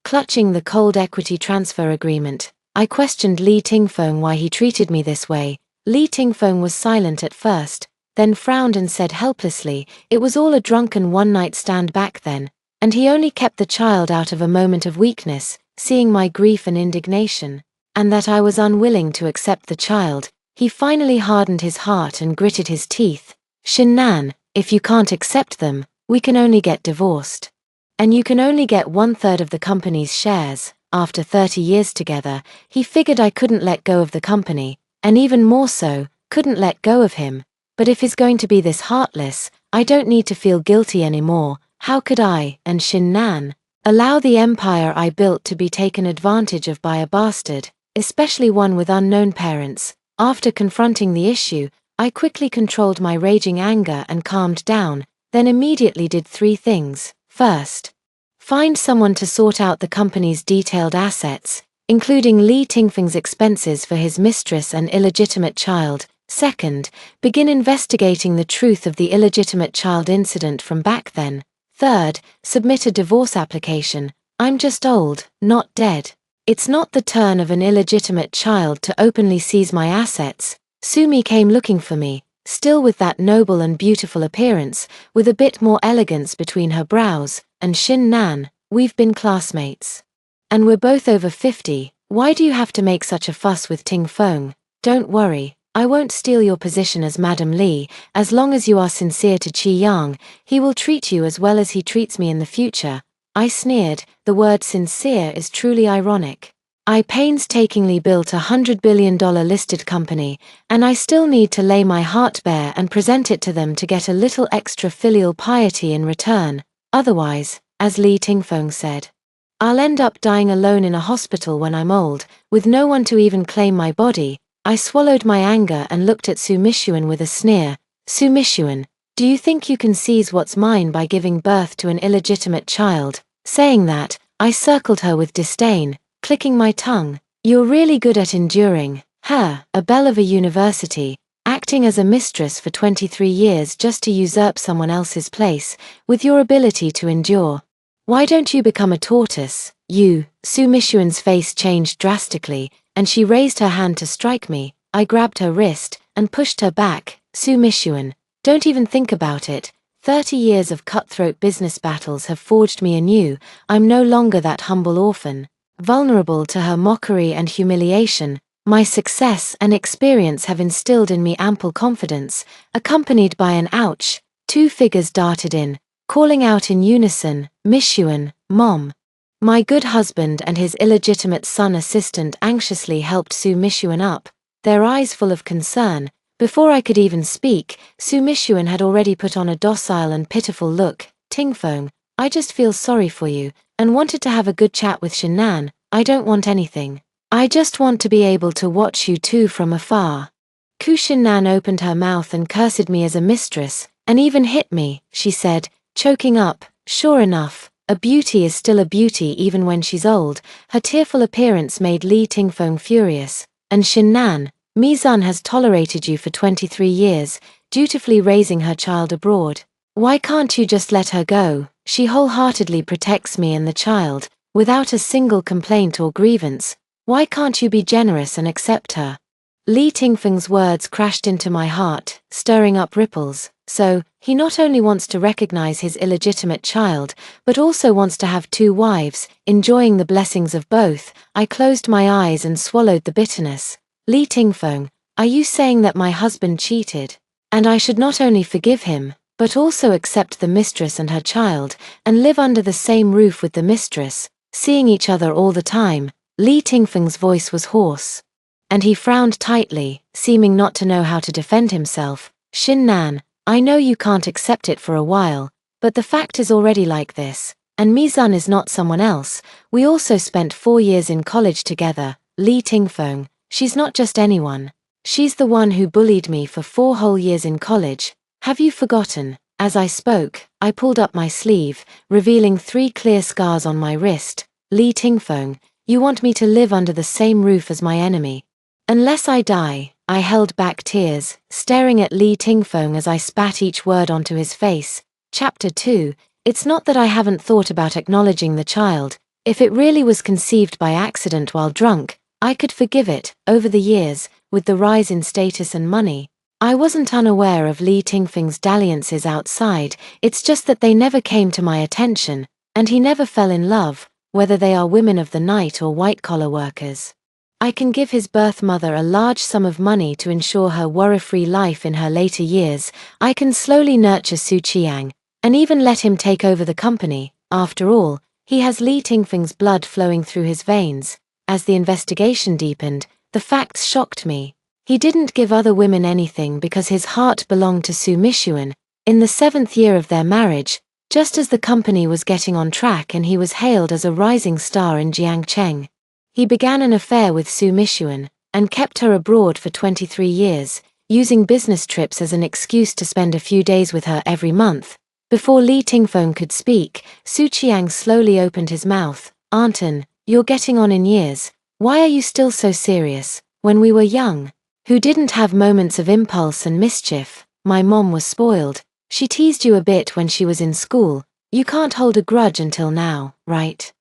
Clutching the cold equity transfer agreement, I questioned Li Tingfeng why he treated me this way. Li Tingfeng was silent at first, then frowned and said helplessly, "It was all a drunken one-night stand back then, and he only kept the child out of a moment of weakness." Seeing my grief and indignation, and that I was unwilling to accept the child, he finally hardened his heart and gritted his teeth. "Shinnan, if you can't accept them, we can only get divorced. And you can only get 1/3 of the company's shares." After 30 years together, he figured I couldn't let go of the company, and even more so, couldn't let go of him. But if he's going to be this heartless, I don't need to feel guilty anymore. How could I, and Shinnan, allow the empire I built to be taken advantage of by a bastard, especially one with unknown parents? After confronting the issue, I quickly controlled my raging anger and calmed down, then immediately did 3 things. First, find someone to sort out the company's detailed assets, including Li Tingfeng's expenses for his mistress and illegitimate child. Second, begin investigating the truth of the illegitimate child incident from back then. Third, submit a divorce application. I'm just old, not dead. It's not the turn of an illegitimate child to openly seize my assets. Sumi came looking for me, still with that noble and beautiful appearance, with a bit more elegance between her brows, and Shinnan, we've been classmates. And we're both over 50, why do you have to make such a fuss with Tingfeng? Don't worry, I won't steal your position as Madam Li. As long as you are sincere to Qi Yang, he will treat you as well as he treats me in the future. I sneered. The word sincere is truly ironic. I painstakingly built $100 billion listed company, and I still need to lay my heart bare and present it to them to get a little extra filial piety in return. Otherwise, as Li Tingfeng said, I'll end up dying alone in a hospital when I'm old, with no one to even claim my body. I swallowed my anger and looked at Su Mishuan with a sneer. Su Mishuan, do you think you can seize what's mine by giving birth to an illegitimate child? Saying that, I circled her with disdain, clicking my tongue. You're really good at enduring. Her, a belle of a university, acting as a mistress for 23 years just to usurp someone else's place, with your ability to endure. Why don't you become a tortoise, you? Su Mishuan's face changed drastically, and she raised her hand to strike me. I grabbed her wrist and pushed her back. Su Mishuan, don't even think about it. 30 years of cutthroat business battles have forged me anew. I'm no longer that humble orphan. Vulnerable to her mockery and humiliation, my success and experience have instilled in me ample confidence, accompanied by an ouch. Two figures darted in, calling out in unison, Mishuan, Mom. My good husband and his illegitimate son assistant anxiously helped Su Mishuan up, their eyes full of concern. Before I could even speak, Su Mishuan had already put on a docile and pitiful look. Tingfeng, I just feel sorry for you, and wanted to have a good chat with Shannan. I don't want anything. I just want to be able to watch you two from afar. Ku Shannan opened her mouth and cursed me as a mistress, and even hit me, she said, choking up. Sure enough, a beauty is still a beauty even when she's old. Her tearful appearance made Li Tingfeng furious. And Shannan, Mizan has tolerated you for 23 years, dutifully raising her child abroad. Why can't you just let her go? She wholeheartedly protects me and the child, without a single complaint or grievance. Why can't you be generous and accept her? Li Tingfeng's words crashed into my heart, stirring up ripples. So, he not only wants to recognize his illegitimate child, but also wants to have two wives, enjoying the blessings of both. I closed my eyes and swallowed the bitterness. Li Tingfeng, are you saying that my husband cheated? And I should not only forgive him, but also accept the mistress and her child, and live under the same roof with the mistress, seeing each other all the time? Li Tingfeng's voice was hoarse. And he frowned tightly, seeming not to know how to defend himself. Shannan, I know you can't accept it for a while, but the fact is already like this, and Mizan is not someone else. We also spent 4 years in college together. Li Tingfeng, she's not just anyone. She's the one who bullied me for 4 whole years in college. Have you forgotten? As I spoke, I pulled up my sleeve, revealing 3 clear scars on my wrist. Li Tingfeng, you want me to live under the same roof as my enemy? Unless I die. I held back tears, staring at Li Tingfeng as I spat each word onto his face. Chapter 2. It's not that I haven't thought about acknowledging the child. If it really was conceived by accident while drunk, I could forgive it. Over the years, with the rise in status and money, I wasn't unaware of Li Tingfeng's dalliances outside. It's just that they never came to my attention, and he never fell in love, whether they are women of the night or white-collar workers. I can give his birth mother a large sum of money to ensure her worry-free life in her later years. I can slowly nurture Su Qiang, and even let him take over the company. After all, he has Li Tingfeng's blood flowing through his veins. As the investigation deepened, the facts shocked me. He didn't give other women anything because his heart belonged to Su Mishuan. In the 7th year of their marriage, just as the company was getting on track and he was hailed as a rising star in Jiangcheng, he began an affair with Su Mishuan, and kept her abroad for 23 years, using business trips as an excuse to spend a few days with her every month. Before Li Tingfeng could speak, Su Qiang slowly opened his mouth. Auntin, you're getting on in years. Why are you still so serious? When we were young, who didn't have moments of impulse and mischief? My mom was spoiled. She teased you a bit when she was in school. You can't hold a grudge until now, right?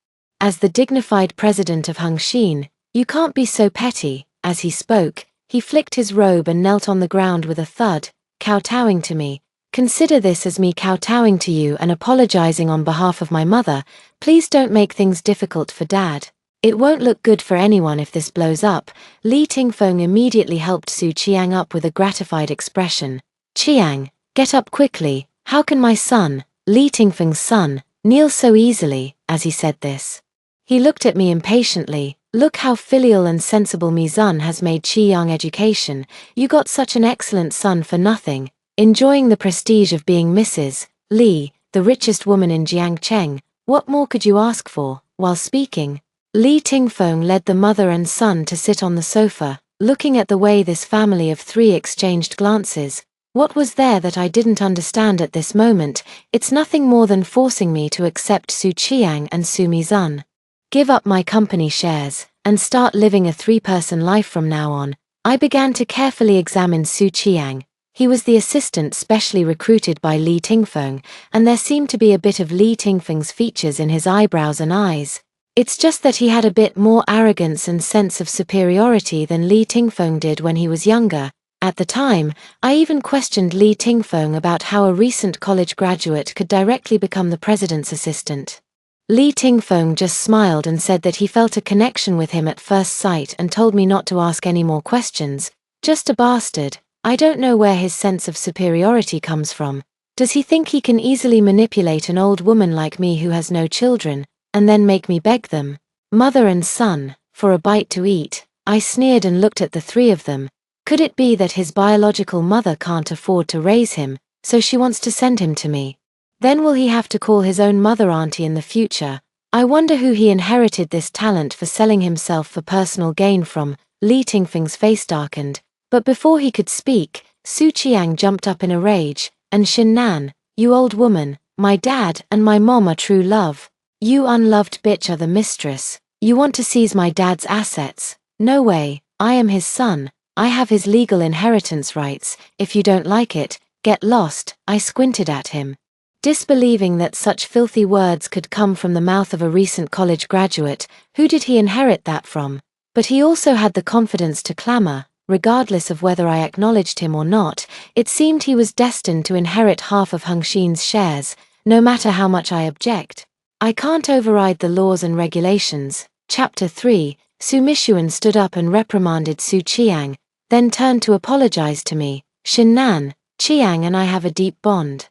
As the dignified president of Hengxin, you can't be so petty. As he spoke, he flicked his robe and knelt on the ground with a thud, kowtowing to me. Consider this as me kowtowing to you and apologizing on behalf of my mother. Please don't make things difficult for Dad. It won't look good for anyone if this blows up. Li Tingfeng immediately helped Su Qiang up with a gratified expression. Qiang, get up quickly. How can my son, Li Tingfeng's son, kneel so easily? As he said this, he looked at me impatiently. Look how filial and sensible Mizan has made Qiang education. You got such an excellent son for nothing, enjoying the prestige of being Mrs. Li, the richest woman in Jiangcheng. What more could you ask for? While speaking, Li Tingfeng led the mother and son to sit on the sofa, looking at the way this family of 3 exchanged glances. What was there that I didn't understand at this moment? It's nothing more than forcing me to accept Su Qiang and Su Mizan, give up my company shares, and start living a 3-person life from now on. I began to carefully examine Su Qiang. He was the assistant specially recruited by Li Tingfeng, and there seemed to be a bit of Li Tingfeng's features in his eyebrows and eyes. It's just that he had a bit more arrogance and sense of superiority than Li Tingfeng did when he was younger. At the time, I even questioned Li Tingfeng about how a recent college graduate could directly become the president's assistant. Li Tingfeng just smiled and said that he felt a connection with him at first sight and told me not to ask any more questions. Just a bastard. I don't know where his sense of superiority comes from. Does he think he can easily manipulate an old woman like me who has no children, and then make me beg them, mother and son, for a bite to eat? I sneered and looked at the three of them. Could it be that his biological mother can't afford to raise him, so she wants to send him to me? Then will he have to call his own mother auntie in the future? I wonder who he inherited this talent for selling himself for personal gain from. Li Tingfeng's face darkened, but before he could speak, Su Qiang jumped up in a rage. And Shinnan, you old woman, my dad and my mom are true love. You unloved bitch are the mistress. You want to seize my dad's assets? No way, I am his son. I have his legal inheritance rights. If you don't like it, get lost. I squinted at him, disbelieving that such filthy words could come from the mouth of a recent college graduate. Who did he inherit that from? But he also had the confidence to clamor. Regardless of whether I acknowledged him or not, it seemed he was destined to inherit half of Hengxin's shares, no matter how much I object. I can't override the laws and regulations. Chapter 3, Su Mishuan stood up and reprimanded Su Qiang, then turned to apologize to me. Shinnan, Qiang and I have a deep bond.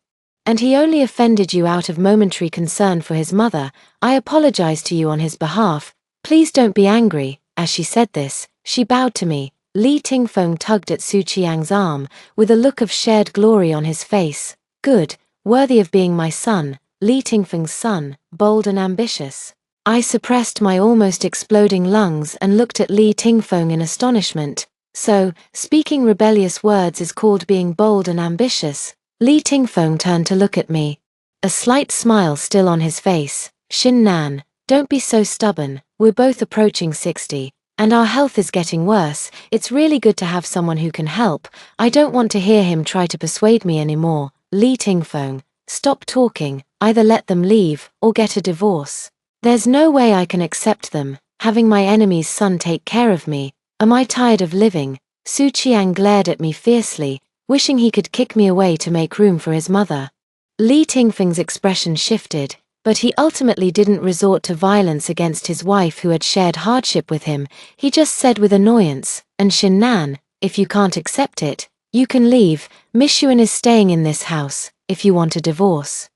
And he only offended you out of momentary concern for his mother. I apologize to you on his behalf. Please don't be angry. As she said this, she bowed to me. Li Tingfeng tugged at Su Qiang's arm, with a look of shared glory on his face. Good, worthy of being my son, Li Tingfeng's son, bold and ambitious. I suppressed my almost exploding lungs and looked at Li Tingfeng in astonishment. So, speaking rebellious words is called being bold and ambitious? Li Tingfeng turned to look at me, a slight smile still on his face. Shinnan, don't be so stubborn, we're both approaching 60. And our health is getting worse. It's really good to have someone who can help. I don't want to hear him try to persuade me anymore. Li Tingfeng, stop talking. Either let them leave, or get a divorce. There's no way I can accept them, having my enemy's son take care of me. Am I tired of living? Su Qiang glared at me fiercely, wishing he could kick me away to make room for his mother. Li Tingfeng's expression shifted, but he ultimately didn't resort to violence against his wife who had shared hardship with him. He just said with annoyance, and Shinnan, if you can't accept it, you can leave. Mishuan is staying in this house. If you want a divorce,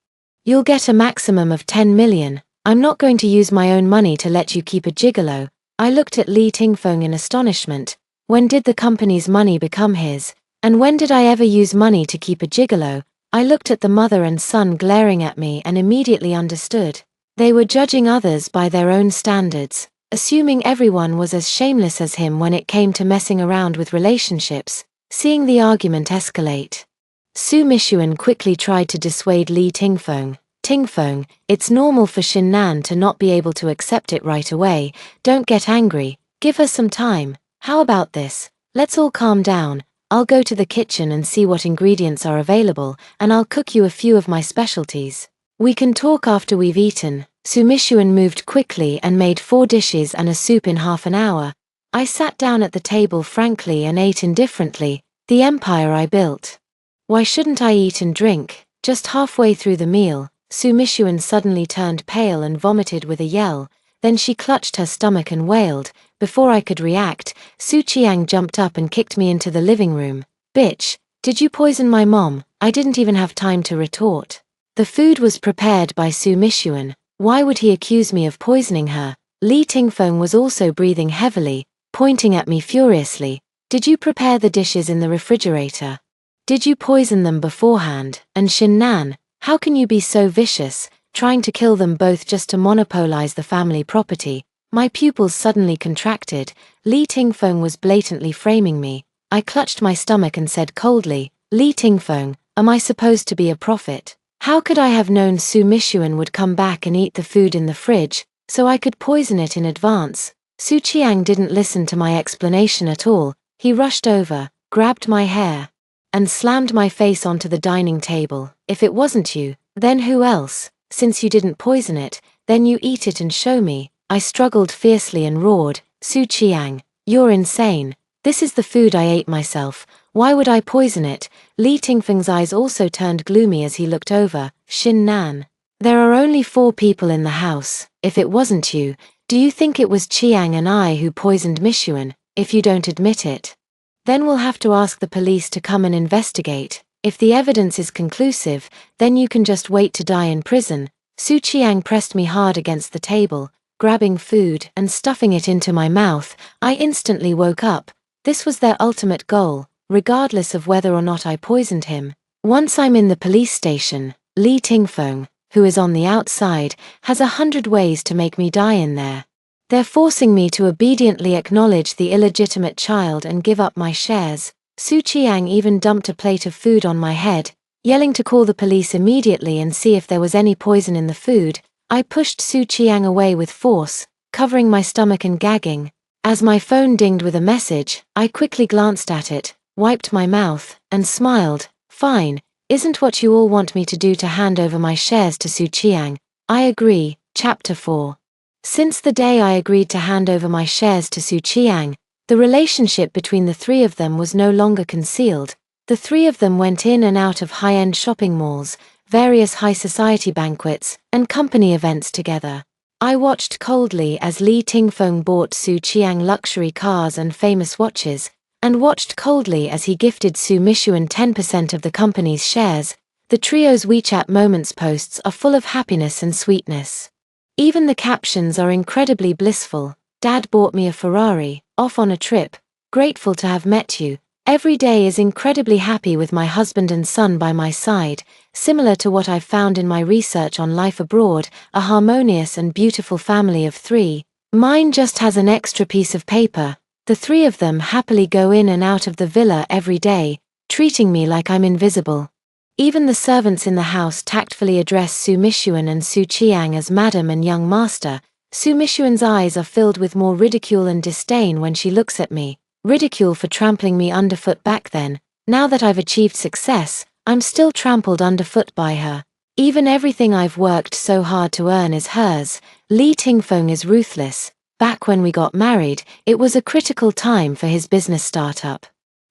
you'll get a maximum of 10 million. I'm not going to use my own money to let you keep a gigolo. I looked at Li Tingfeng in astonishment. When did the company's money become his? And when did I ever use money to keep a gigolo? I looked at the mother and son glaring at me and immediately understood. They were judging others by their own standards, assuming everyone was as shameless as him when it came to messing around with relationships. Seeing the argument escalate, Su Mishuan quickly tried to dissuade Li Tingfeng. Tingfeng, it's normal for Shinnan to not be able to accept it right away. Don't get angry. Give her some time. How about this? Let's all calm down. I'll go to the kitchen and see what ingredients are available, and I'll cook you a few of my specialties. We can talk after we've eaten. Su Mishuan moved quickly and made 4 dishes and a soup in half an hour. I sat down at the table frankly and ate indifferently. The empire I built. Why shouldn't I eat and drink? Just halfway through the meal, Su Mishuan suddenly turned pale and vomited with a yell. Then she clutched her stomach and wailed. Before I could react, Su Qiang jumped up and kicked me into the living room. Bitch, did you poison my mom? I didn't even have time to retort. The food was prepared by Su Mishuan. Why would he accuse me of poisoning her? Li Tingfeng was also breathing heavily, pointing at me furiously. Did you prepare the dishes in the refrigerator? Did you poison them beforehand? And Shinnan, how can you be so vicious, trying to kill them both just to monopolize the family property? My pupils suddenly contracted. Li Tingfeng was blatantly framing me. I clutched my stomach and said coldly, Li Tingfeng, am I supposed to be a prophet? How could I have known Su Mishuan would come back and eat the food in the fridge, so I could poison it in advance? Su Qiang didn't listen to my explanation at all. He rushed over, grabbed my hair, and slammed my face onto the dining table. "If it wasn't you, then who else? Since you didn't poison it, then you eat it and show me." I struggled fiercely and roared, "Su Qiang, you're insane. This is the food I ate myself. Why would I poison it?" Li Tingfeng's eyes also turned gloomy as he looked over. "Xin Nan, there are only 4 people in the house. If it wasn't you, do you think it was Chiang and I who poisoned Mishuan? If you don't admit it, then we'll have to ask the police to come and investigate. If the evidence is conclusive, then you can just wait to die in prison." Su Qiang pressed me hard against the table, grabbing food and stuffing it into my mouth. I instantly woke up. This was their ultimate goal, regardless of whether or not I poisoned him. Once I'm in the police station, Li Tingfeng, who is on the outside, has 100 ways to make me die in there. They're forcing me to obediently acknowledge the illegitimate child and give up my shares. Su Qiang even dumped a plate of food on my head, yelling to call the police immediately and see if there was any poison in the food. I pushed Su Qiang away with force, covering my stomach and gagging. As my phone dinged with a message, I quickly glanced at it, wiped my mouth, and smiled. "Fine, isn't what you all want me to do to hand over my shares to Su Qiang?" I agree. Chapter 4. Since the day I agreed to hand over my shares to Su Qiang, the relationship between the 3 of them was no longer concealed. The 3 of them went in and out of high-end shopping malls, various high society banquets, and company events together. I watched coldly as Li Tingfeng bought Su Qiang luxury cars and famous watches, and watched coldly as he gifted Su Mishuan 10% of the company's shares. The trio's WeChat Moments posts are full of happiness and sweetness. Even the captions are incredibly blissful. "Dad bought me a Ferrari, off on a trip, grateful to have met you. Every day is incredibly happy with my husband and son by my side." Similar to what I've found in my research on life abroad, a harmonious and beautiful family of 3. Mine just has an extra piece of paper. The 3 of them happily go in and out of the villa every day, treating me like I'm invisible. Even the servants in the house tactfully address Su Mishuan and Su Qiang as Madam and Young Master. Su Mishuan's eyes are filled with more ridicule and disdain when she looks at me. Ridicule for trampling me underfoot back then. Now that I've achieved success, I'm still trampled underfoot by her. Even everything I've worked so hard to earn is hers. Li Tingfeng is ruthless. Back when we got married, it was a critical time for his business startup.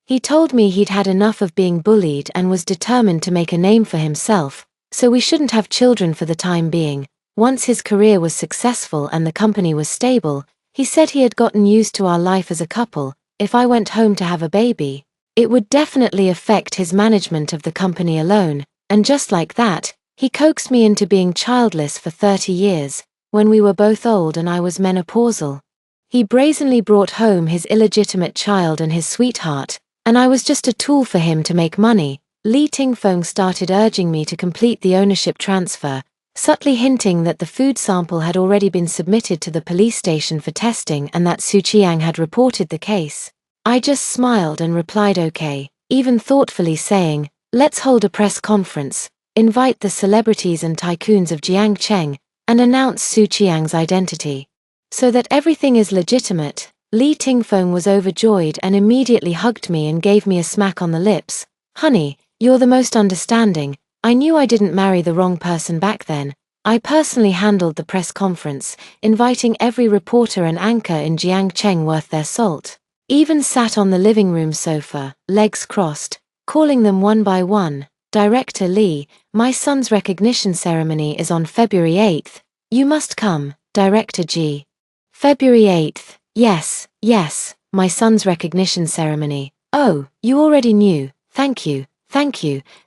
He told me he'd had enough of being bullied and was determined to make a name for himself, so we shouldn't have children for the time being. Once his career was successful and the company was stable, he said he had gotten used to our life as a couple. If I went home to have a baby, it would definitely affect his management of the company alone, and just like that, he coaxed me into being childless for 30 years, when we were both old and I was menopausal. He brazenly brought home his illegitimate child and his sweetheart, and I was just a tool for him to make money. Li Tingfeng started urging me to complete the ownership transfer, subtly hinting that the food sample had already been submitted to the police station for testing and that Su Qiang had reported the case. I just smiled and replied okay, even thoughtfully saying, "Let's hold a press conference, invite the celebrities and tycoons of Jiangcheng, and announce Su Qiang's identity, so that everything is legitimate." Li Tingfeng was overjoyed and immediately hugged me and gave me a smack on the lips. "Honey, you're the most understanding. I knew I didn't marry the wrong person back then." I personally handled the press conference, inviting every reporter and anchor in Jiangcheng worth their salt. Even sat on the living room sofa, legs crossed, calling them one by one. "Director Li, my son's recognition ceremony is on February 8th. You must come." Director G. "February 8th. Yes, my son's recognition ceremony. Oh, you already knew. Thank you.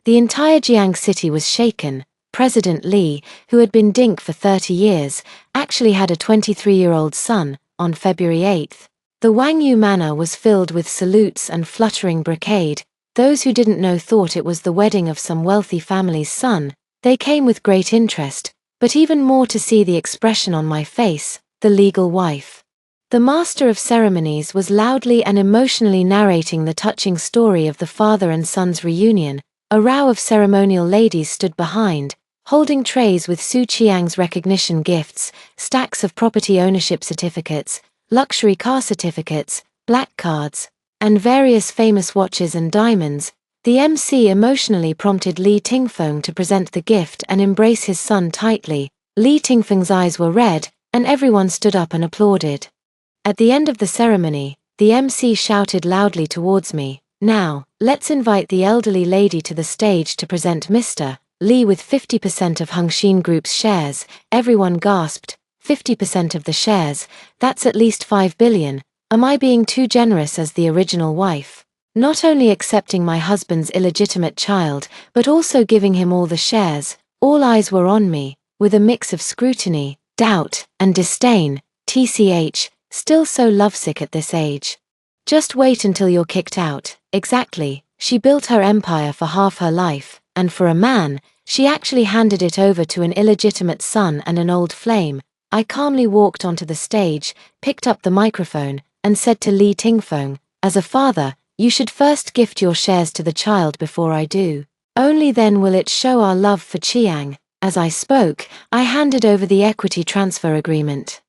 The entire Jiang city was shaken. President Li, who had been Dink for 30 years, actually had a 23-year-old son. On February 8th, the Wangyu Manor was filled with salutes and fluttering brocade. Those who didn't know thought it was the wedding of some wealthy family's son. They came with great interest, but even more to see the expression on my face, the legal wife. The master of ceremonies was loudly and emotionally narrating the touching story of the father and son's reunion. A row of ceremonial ladies stood behind, holding trays with Su Qiang's recognition gifts, stacks of property ownership certificates, luxury car certificates, black cards, and various famous watches and diamonds, the MC emotionally prompted Li Tingfeng to present the gift and embrace his son tightly. Li Tingfeng's eyes were red, and everyone stood up and applauded. At the end of the ceremony, the MC shouted loudly towards me, "Now, let's invite the elderly lady to the stage to present Mr. Li with 50% of Hengxin Group's shares." Everyone gasped, 50% of the shares, that's at least 5 billion. Am I being too generous as the original wife? Not only accepting my husband's illegitimate child, but also giving him all the shares. All eyes were on me, with a mix of scrutiny, doubt, and disdain. TCH, still so lovesick at this age. Just wait until you're kicked out. Exactly, she built her empire for half her life, and for a man, she actually handed it over to an illegitimate son and an old flame. I calmly walked onto the stage, picked up the microphone, and said to Li Tingfeng, "As a father, you should first gift your shares to the child before I do. Only then will it show our love for Chiang." As I spoke, I handed over the equity transfer agreement.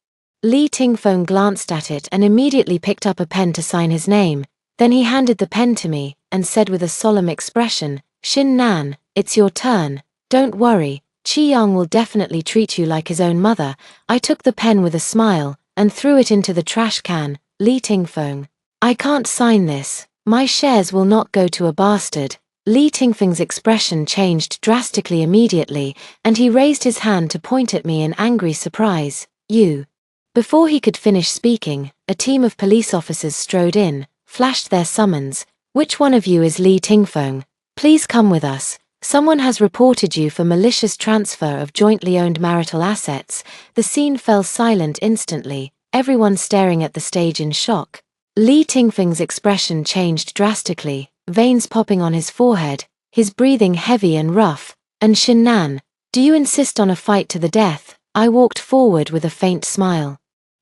Li Tingfeng glanced at it and immediately picked up a pen to sign his name. Then he handed the pen to me, and said with a solemn expression, "Xin Nan, it's your turn. Don't worry, Qi Yang will definitely treat you like his own mother." I took the pen with a smile, and threw it into the trash can. Li Tingfeng, "I can't sign this. My shares will not go to a bastard." Li Tingfeng's expression changed drastically immediately, and he raised his hand to point at me in angry surprise. "You." Before he could finish speaking, a team of police officers strode in, flashed their summons. "Which one of you is Li Tingfeng? Please come with us. Someone has reported you for malicious transfer of jointly owned marital assets." The scene fell silent instantly, everyone staring at the stage in shock. Li Tingfeng's expression changed drastically, veins popping on his forehead, his breathing heavy and rough. "And Xin Nan, do you insist on a fight to the death?" I walked forward with a faint smile,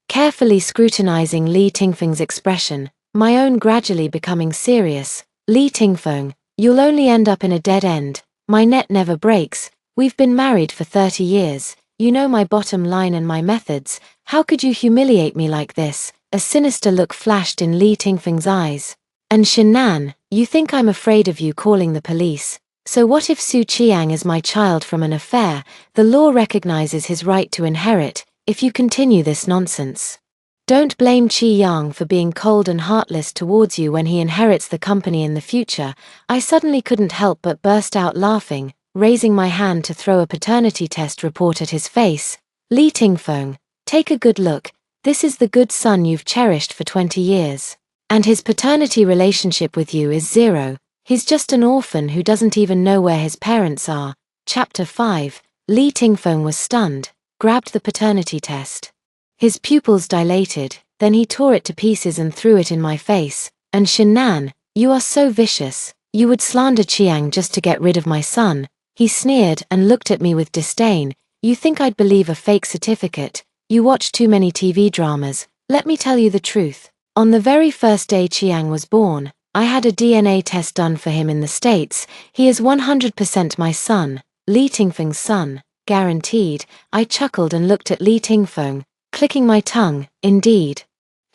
carefully scrutinizing Li Tingfeng's expression, my own gradually becoming serious. "Li Tingfeng, you'll only end up in a dead end. My net never breaks. We've been married for 30 years. You know my bottom line and my methods. How could you humiliate me like this?" A sinister look flashed in Li Tingfeng's eyes. "And Xin Nan, you think I'm afraid of you calling the police? So what if Su Qiang is my child from an affair? The law recognizes his right to inherit. If you continue this nonsense, don't blame Qi Yang for being cold and heartless towards you when he inherits the company in the future." I suddenly couldn't help but burst out laughing, raising my hand to throw a paternity test report at his face. "Li Tingfeng, take a good look. This is the good son you've cherished for 20 years. And his paternity relationship with you is zero. He's just an orphan who doesn't even know where his parents are." Chapter 5. Li Tingfeng was stunned, grabbed the paternity test. His pupils dilated, then he tore it to pieces and threw it in my face. "And Xin Nan, you are so vicious. You would slander Chiang just to get rid of my son." He sneered and looked at me with disdain. "You think I'd believe a fake certificate? You watch too many TV dramas. Let me tell you the truth. On the very first day Chiang was born, I had a DNA test done for him in the States. He is 100% my son, Li Tingfeng's son, guaranteed." I chuckled and looked at Li Tingfeng, clicking my tongue. Indeed.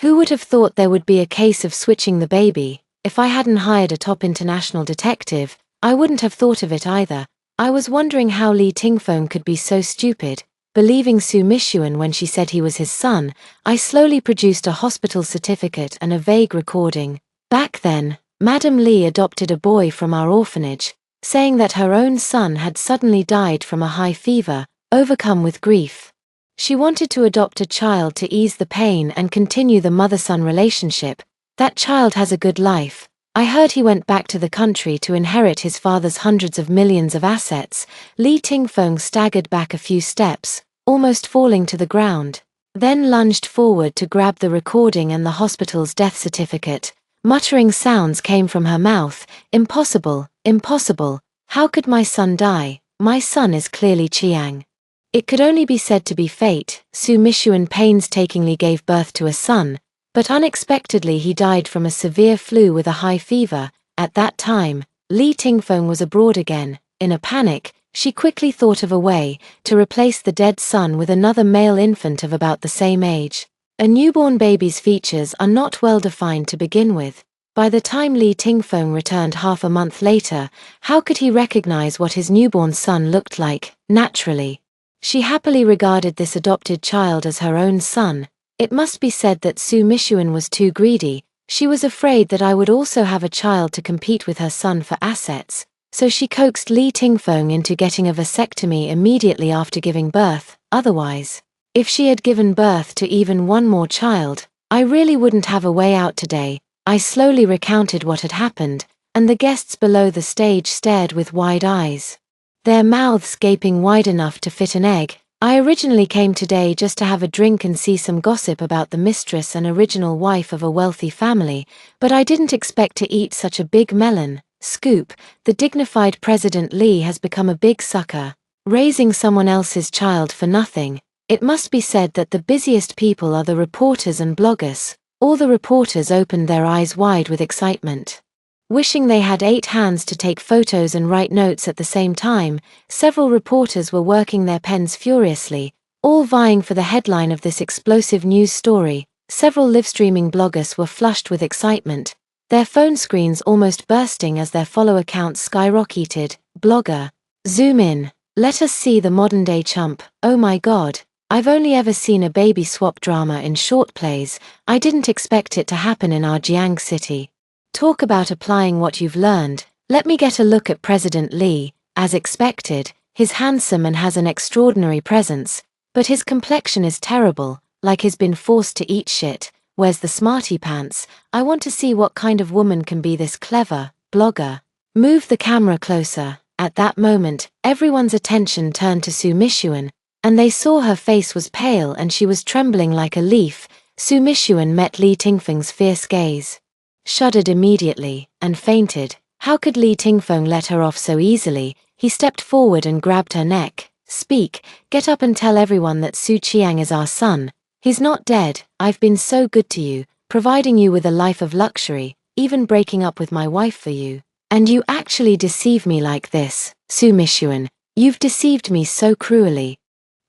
Who would have thought there would be a case of switching the baby? If I hadn't hired a top international detective, I wouldn't have thought of it either. I was wondering how Li Tingfeng could be so stupid, believing Su Mishuan when she said he was his son. I slowly produced a hospital certificate and a vague recording. Back then, Madame Li adopted a boy from our orphanage, saying that her own son had suddenly died from a high fever, overcome with grief. She wanted to adopt a child to ease the pain and continue the mother-son relationship. That child has a good life. I heard he went back to the country to inherit his father's hundreds of millions of assets. Li Tingfeng staggered back a few steps, almost falling to the ground, then lunged forward to grab the recording and the hospital's death certificate. Muttering sounds came from her mouth. "Impossible, impossible. How could my son die? My son is clearly Chiang. It could only be said to be fate." Su Mishuan painstakingly gave birth to a son, but unexpectedly he died from a severe flu with a high fever. At that time, Li Tingfeng was abroad again. In a panic, she quickly thought of a way to replace the dead son with another male infant of about the same age. A newborn baby's features are not well defined to begin with. By the time Li Tingfeng returned half a month later, how could he recognize what his newborn son looked like, naturally? She happily regarded this adopted child as her own son. It must be said that Su Mishuan was too greedy. She was afraid that I would also have a child to compete with her son for assets, so she coaxed Li Tingfeng into getting a vasectomy immediately after giving birth. Otherwise, if she had given birth to even one more child, I really wouldn't have a way out today. I slowly recounted what had happened, and the guests below the stage stared with wide eyes, their mouths gaping wide enough to fit an egg. I originally came today just to have a drink and see some gossip about the mistress and original wife of a wealthy family, but I didn't expect to eat such a big melon. Scoop, the dignified President Li has become a big sucker, raising someone else's child for nothing. It must be said that the busiest people are the reporters and bloggers. All the reporters opened their eyes wide with excitement, wishing they had 8 hands to take photos and write notes at the same time. Several reporters were working their pens furiously, all vying for the headline of this explosive news story. Several live-streaming bloggers were flushed with excitement, their phone screens almost bursting as their follow accounts skyrocketed. Blogger, zoom in. Let us see the modern-day chump. Oh my god. I've only ever seen a baby swap drama in short plays. I didn't expect it to happen in our Jiang city. Talk about applying what you've learned. Let me get a look at President Li. As expected, he's handsome and has an extraordinary presence, but his complexion is terrible, like he's been forced to eat shit. Where's the smarty pants? I want to see what kind of woman can be this clever. Blogger, move the camera closer. At that moment, everyone's attention turned to Su Mishuan, and they saw her face was pale and she was trembling like a leaf. Su Mishuan met Li Tingfeng's fierce gaze, shuddered immediately, and fainted. How could Li Tingfeng let her off so easily? He stepped forward and grabbed her neck. Speak, get up and tell everyone that Su Qiang is our son. He's not dead. I've been so good to you, providing you with a life of luxury, even breaking up with my wife for you. And you actually deceive me like this, Su Mishuan. You've deceived me so cruelly.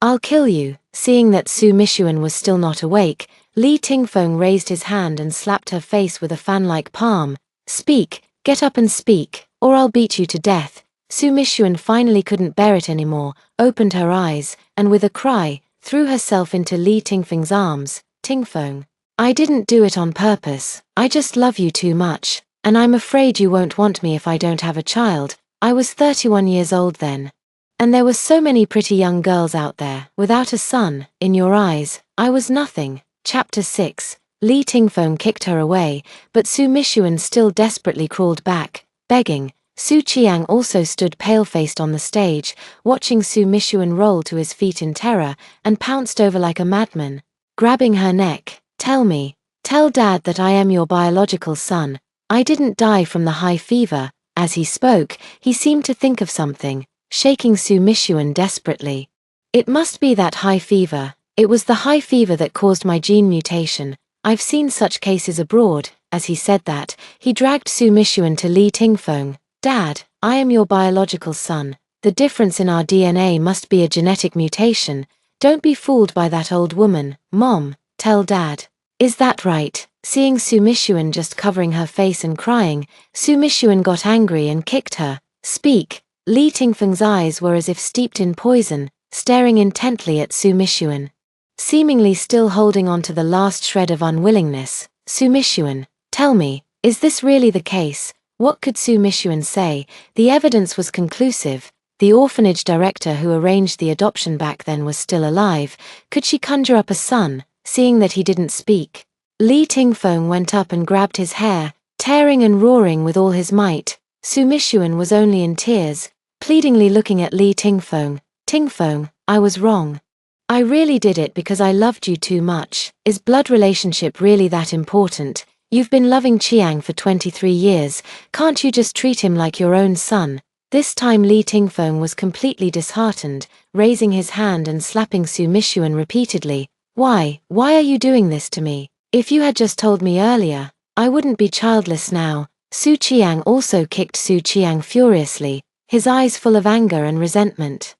I'll kill you. Seeing that Su Mishuan was still not awake, Li Tingfeng raised his hand and slapped her face with a fan-like palm. Speak, get up and speak, or I'll beat you to death. Su Mishuan finally couldn't bear it anymore, opened her eyes, and with a cry, threw herself into Li Tingfeng's arms. Tingfeng, I didn't do it on purpose. I just love you too much, and I'm afraid you won't want me if I don't have a child. I was 31 years old then. And there were so many pretty young girls out there, without a son. In your eyes, I was nothing. Chapter 6. Li Tingfeng kicked her away, but Su Mishuan still desperately crawled back, begging. Su Qiang also stood pale-faced on the stage, watching Su Mishuan roll to his feet in terror, and pounced over like a madman, grabbing her neck. Tell me, tell Dad that I am your biological son. I didn't die from the high fever. As he spoke, he seemed to think of something, shaking Su Mishuan desperately. It must be that high fever. It was the high fever that caused my gene mutation. I've seen such cases abroad. As he said that, he dragged Su Mishuan to Li Tingfeng. Dad, I am your biological son. The difference in our DNA must be a genetic mutation. Don't be fooled by that old woman. Mom, tell Dad. Is that right? Seeing Su Mishuan just covering her face and crying, Su Mishuan got angry and kicked her. Speak. Li Tingfeng's eyes were as if steeped in poison, staring intently at Su Mishuan. Seemingly still holding on to the last shred of unwillingness. Su Mishuan, tell me, is this really the case? What could Su Mishuan say? The evidence was conclusive. The orphanage director who arranged the adoption back then was still alive. Could she conjure up a son, seeing that he didn't speak? Li Tingfeng went up and grabbed his hair, tearing and roaring with all his might. Su Mishuan was only in tears, pleadingly looking at Li Tingfeng. Tingfeng, I was wrong. I really did it because I loved you too much. Is blood relationship really that important? You've been loving Qiang for 23 years, can't you just treat him like your own son? This time Li Tingfeng was completely disheartened, raising his hand and slapping Su Mishuan repeatedly. Why are you doing this to me? If you had just told me earlier, I wouldn't be childless now. Su Qiang also kicked Su Qiang furiously, his eyes full of anger and resentment.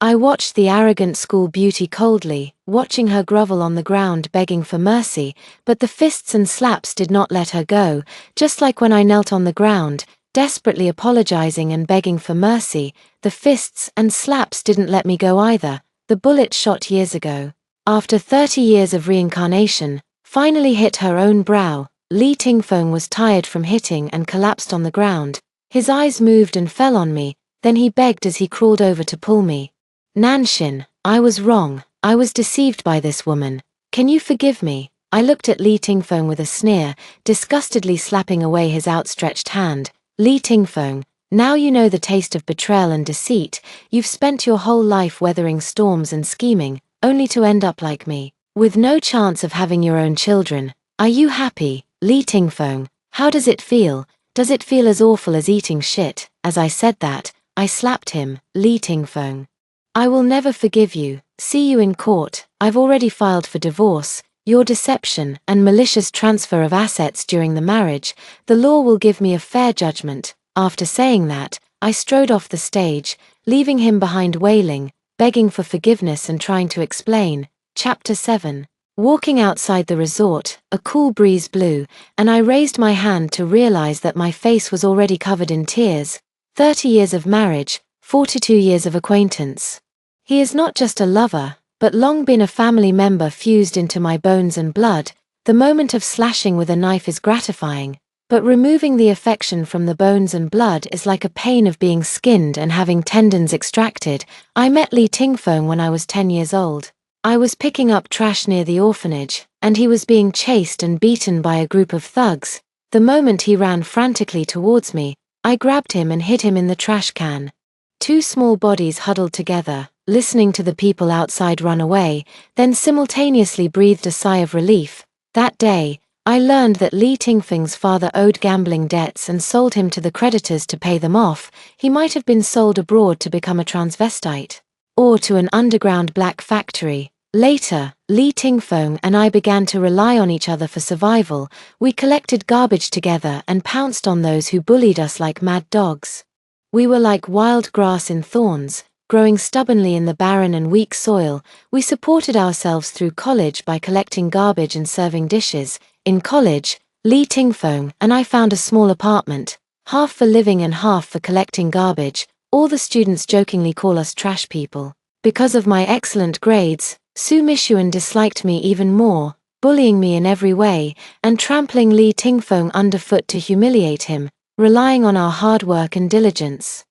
I watched the arrogant school beauty coldly, watching her grovel on the ground begging for mercy, but the fists and slaps did not let her go, just like when I knelt on the ground, desperately apologizing and begging for mercy, the fists and slaps didn't let me go either. The bullet shot years ago, after 30 years of reincarnation, finally hit her own brow. Li Tingfeng was tired from hitting and collapsed on the ground. His eyes moved and fell on me, then he begged as he crawled over to pull me. Nanshin, I was wrong, I was deceived by this woman. Can you forgive me? I looked at Li Tingfeng with a sneer, disgustedly slapping away his outstretched hand. Li Tingfeng, now you know the taste of betrayal and deceit. You've spent your whole life weathering storms and scheming, only to end up like me, with no chance of having your own children. Are you happy, Li Tingfeng? How does it feel? Does it feel as awful as eating shit? As I said that, I slapped him. Li Tingfeng, I will never forgive you. See you in court. I've already filed for divorce. Your deception and malicious transfer of assets during the marriage, the law will give me a fair judgment. After saying that, I strode off the stage, leaving him behind wailing, begging for forgiveness and trying to explain. Chapter 7. Walking outside the resort, a cool breeze blew, and I raised my hand to realize that my face was already covered in tears. 30 years of marriage, 42 years of acquaintance. He is not just a lover, but long been a family member fused into my bones and blood. The moment of slashing with a knife is gratifying, but removing the affection from the bones and blood is like a pain of being skinned and having tendons extracted. I met Li Tingfeng when I was 10 years old. I was picking up trash near the orphanage, and he was being chased and beaten by a group of thugs. The moment he ran frantically towards me, I grabbed him and hid him in the trash can. Two small bodies huddled together, listening to the people outside run away, then simultaneously breathed a sigh of relief. That day, I learned that Li Tingfeng's father owed gambling debts and sold him to the creditors to pay them off. He might have been sold abroad to become a transvestite, or to an underground black factory. Later, Li Tingfeng and I began to rely on each other for survival. We collected garbage together and pounced on those who bullied us like mad dogs. We were like wild grass in thorns, growing stubbornly in the barren and weak soil. We supported ourselves through college by collecting garbage and serving dishes. In college, Li Tingfeng and I found a small apartment, half for living and half for collecting garbage. All the students jokingly call us trash people. Because of my excellent grades, Su Mishuan disliked me even more, bullying me in every way, and trampling Li Tingfeng underfoot to humiliate him, relying on our hard work and diligence.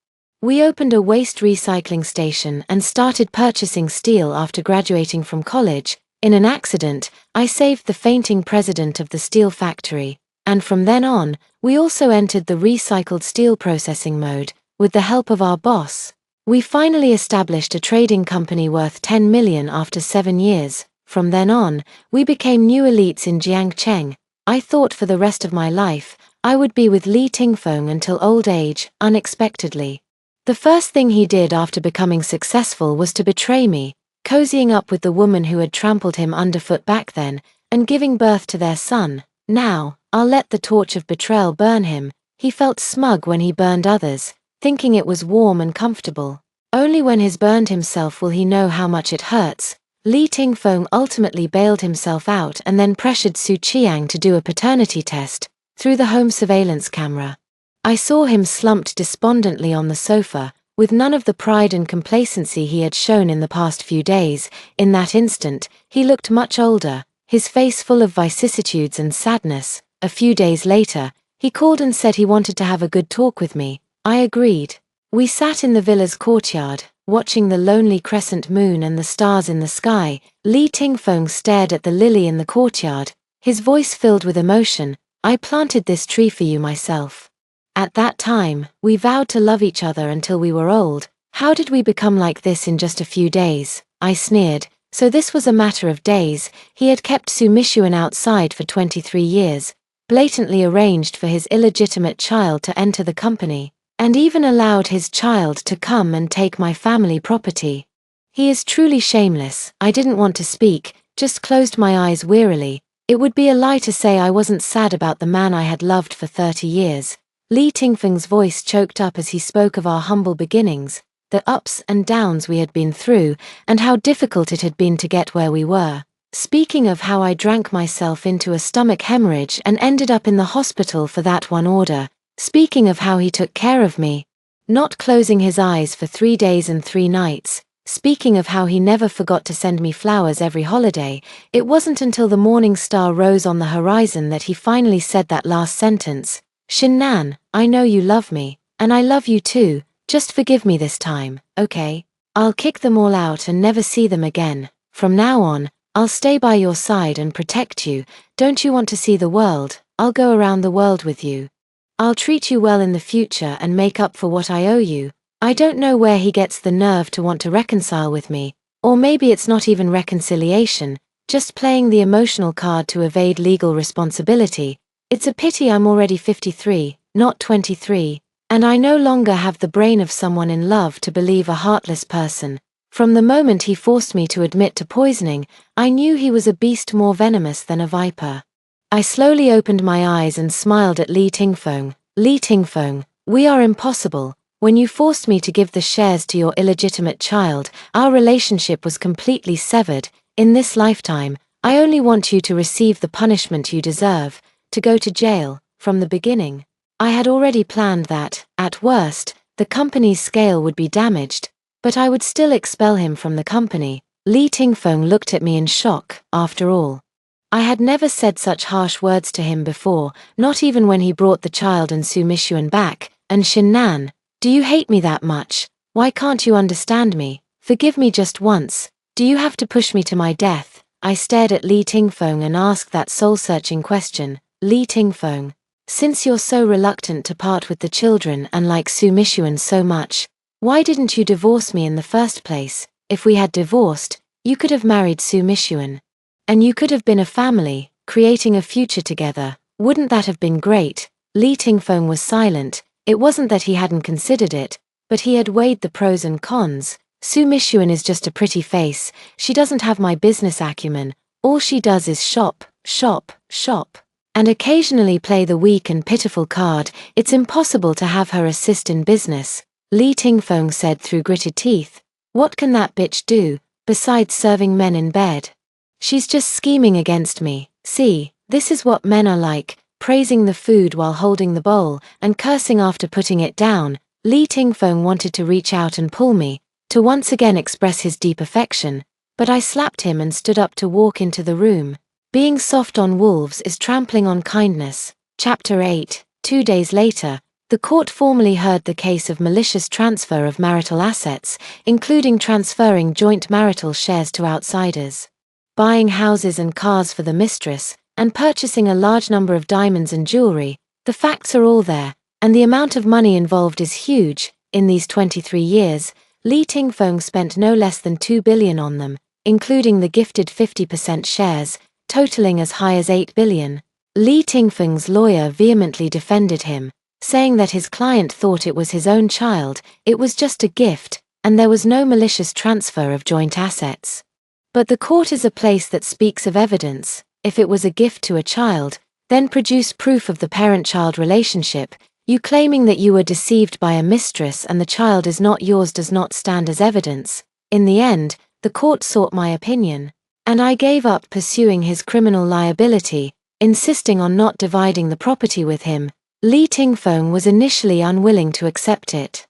We opened a waste recycling station and started purchasing steel after graduating from college. In an accident, I saved the fainting president of the steel factory, and from then on, we also entered the recycled steel processing mode. With the help of our boss, we finally established a trading company worth 10 million after 7 years. From then on, we became new elites in Jiangcheng. I thought for the rest of my life, I would be with Li Tingfeng until old age. Unexpectedly, the first thing he did after becoming successful was to betray me, cozying up with the woman who had trampled him underfoot back then, and giving birth to their son. Now, I'll let the torch of betrayal burn him. He felt smug when he burned others, thinking it was warm and comfortable. Only when he's burned himself will he know how much it hurts. Li Tingfeng ultimately bailed himself out and then pressured Su Qiang to do a paternity test through the home surveillance camera. I saw him slumped despondently on the sofa, with none of the pride and complacency he had shown in the past few days. In that instant, he looked much older, his face full of vicissitudes and sadness. A few days later, he called and said he wanted to have a good talk with me. I agreed. We sat in the villa's courtyard, watching the lonely crescent moon and the stars in the sky. Li Tingfeng stared at the lily in the courtyard, his voice filled with emotion. I planted this tree for you myself. At that time, we vowed to love each other until we were old. How did we become like this in just a few days? I sneered. So this was a matter of days. He had kept Su Mishuan outside for 23 years, blatantly arranged for his illegitimate child to enter the company, and even allowed his child to come and take my family property. He is truly shameless. I didn't want to speak, just closed my eyes wearily. It would be a lie to say I wasn't sad about the man I had loved for 30 years. Li Tingfeng's voice choked up as he spoke of our humble beginnings. the ups and downs we had been through, and how difficult it had been to get where we were. Speaking of how I drank myself into a stomach hemorrhage and ended up in the hospital for that one order. Speaking of how he took care of me, not closing his eyes for 3 days and 3 nights. Speaking of how he never forgot to send me flowers every holiday. It wasn't until the morning star rose on the horizon that he finally said that last sentence. Shin-nan, I know you love me, and I love you too, just forgive me this time, okay? I'll kick them all out and never see them again. From now on, I'll stay by your side and protect you. Don't you want to see the world? I'll go around the world with you. I'll treat you well in the future and make up for what I owe you. I don't know where he gets the nerve to want to reconcile with me, or maybe it's not even reconciliation, just playing the emotional card to evade legal responsibility. It's a pity I'm already 53, not 23, and I no longer have the brain of someone in love to believe a heartless person. From the moment he forced me to admit to poisoning, I knew he was a beast more venomous than a viper. I slowly opened my eyes and smiled at Li Tingfeng. Li Tingfeng, we are impossible. When you forced me to give the shares to your illegitimate child, our relationship was completely severed. In this lifetime, I only want you to receive the punishment you deserve, to go to jail. From the beginning, I had already planned that, at worst, the company's scale would be damaged, but I would still expel him from the company. Li Tingfeng looked at me in shock. After all, I had never said such harsh words to him before, not even when he brought the child and Su Mishuan back. And Shin-nan, do you hate me that much? Why can't you understand me? Forgive me just once. Do you have to push me to my death? I stared at Li Tingfeng and asked that soul-searching question. Li Tingfeng, since you're so reluctant to part with the children and like Su Mishuan so much, why didn't you divorce me in the first place? If we had divorced, you could have married Su Mishuan. And you could have been a family, creating a future together. Wouldn't that have been great? Li Tingfeng was silent. It wasn't that he hadn't considered it, but he had weighed the pros and cons. Su Mishuan is just a pretty face. She doesn't have my business acumen. All she does is shop, shop, shop, and occasionally play the weak and pitiful card. It's impossible to have her assist in business. Li Tingfeng said through gritted teeth. What can that bitch do, besides serving men in bed? She's just scheming against me. See, this is what men are like. Praising the food while holding the bowl, and cursing after putting it down. Li Tingfeng wanted to reach out and pull me, to once again express his deep affection, but I slapped him and stood up to walk into the room. Being soft on wolves is trampling on kindness. Chapter 8. 2 days later, the court formally heard the case of malicious transfer of marital assets, including transferring joint marital shares to outsiders, buying houses and cars for the mistress, and purchasing a large number of diamonds and jewelry. The facts are all there, and the amount of money involved is huge. In these 23 years, Li Tingfeng spent no less than 2 billion on them, including the gifted 50% shares, totaling as high as 8 billion. Li Tingfeng's lawyer vehemently defended him, saying that his client thought it was his own child, it was just a gift, and there was no malicious transfer of joint assets. But the court is a place that speaks of evidence. If it was a gift to a child, then produce proof of the parent-child relationship. You claiming that you were deceived by a mistress and the child is not yours does not stand as evidence. In the end, the court sought my opinion, and I gave up pursuing his criminal liability, insisting on not dividing the property with him. Li Tingfeng was initially unwilling to accept it,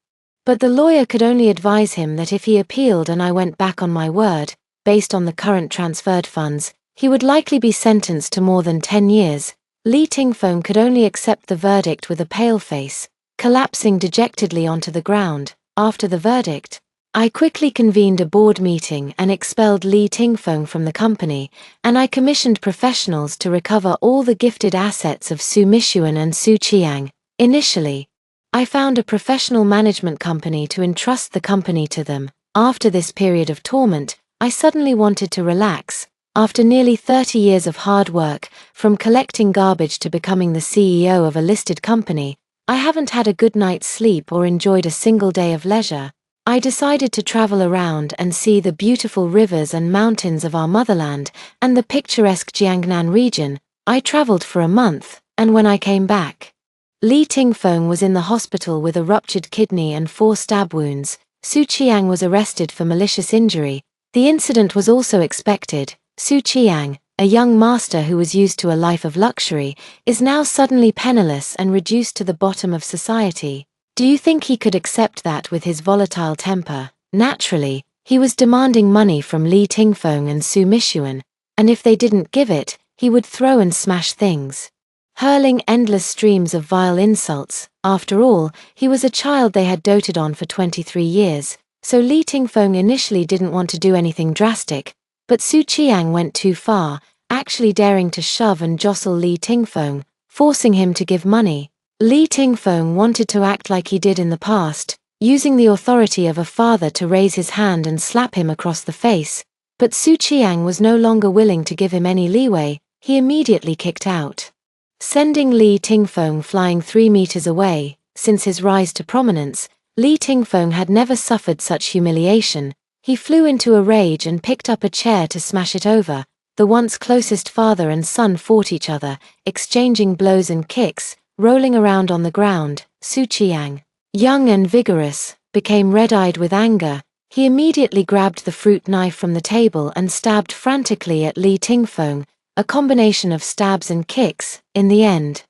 but the lawyer could only advise him that if he appealed and I went back on my word, based on the current transferred funds, he would likely be sentenced to more than 10 years. Li Tingfeng could only accept the verdict with a pale face, collapsing dejectedly onto the ground. After the verdict, I quickly convened a board meeting and expelled Li Tingfeng from the company, and I commissioned professionals to recover all the gifted assets of Su Mishuan and Su Qiang. Initially, I found a professional management company to entrust the company to them. After this period of torment, I suddenly wanted to relax. After nearly 30 years of hard work, from collecting garbage to becoming the CEO of a listed company, I haven't had a good night's sleep or enjoyed a single day of leisure. I decided to travel around and see the beautiful rivers and mountains of our motherland and the picturesque Jiangnan region. I traveled for a month, and when I came back, Li Tingfeng was in the hospital with a ruptured kidney and 4 stab wounds. Su Qiang was arrested for malicious injury. The incident was also expected. Su Qiang, a young master who was used to a life of luxury, is now suddenly penniless and reduced to the bottom of society. Do you think he could accept that with his volatile temper? Naturally, he was demanding money from Li Tingfeng and Su Mishuan, and if they didn't give it, he would throw and smash things, hurling endless streams of vile insults. After all, he was a child they had doted on for 23 years, so Li Tingfeng initially didn't want to do anything drastic, but Su Qiang went too far, actually daring to shove and jostle Li Tingfeng, forcing him to give money. Li Tingfeng wanted to act like he did in the past, using the authority of a father to raise his hand and slap him across the face, but Su Qiang was no longer willing to give him any leeway. He immediately kicked out, sending Li Tingfeng flying 3 meters away. Since his rise to prominence, Li Tingfeng had never suffered such humiliation. He flew into a rage and picked up a chair to smash it over. The once closest father and son fought each other, exchanging blows and kicks, rolling around on the ground. Su Qiang, young and vigorous, became red-eyed with anger. He immediately grabbed the fruit knife from the table and stabbed frantically at Li Tingfeng, a combination of stabs and kicks. In the end,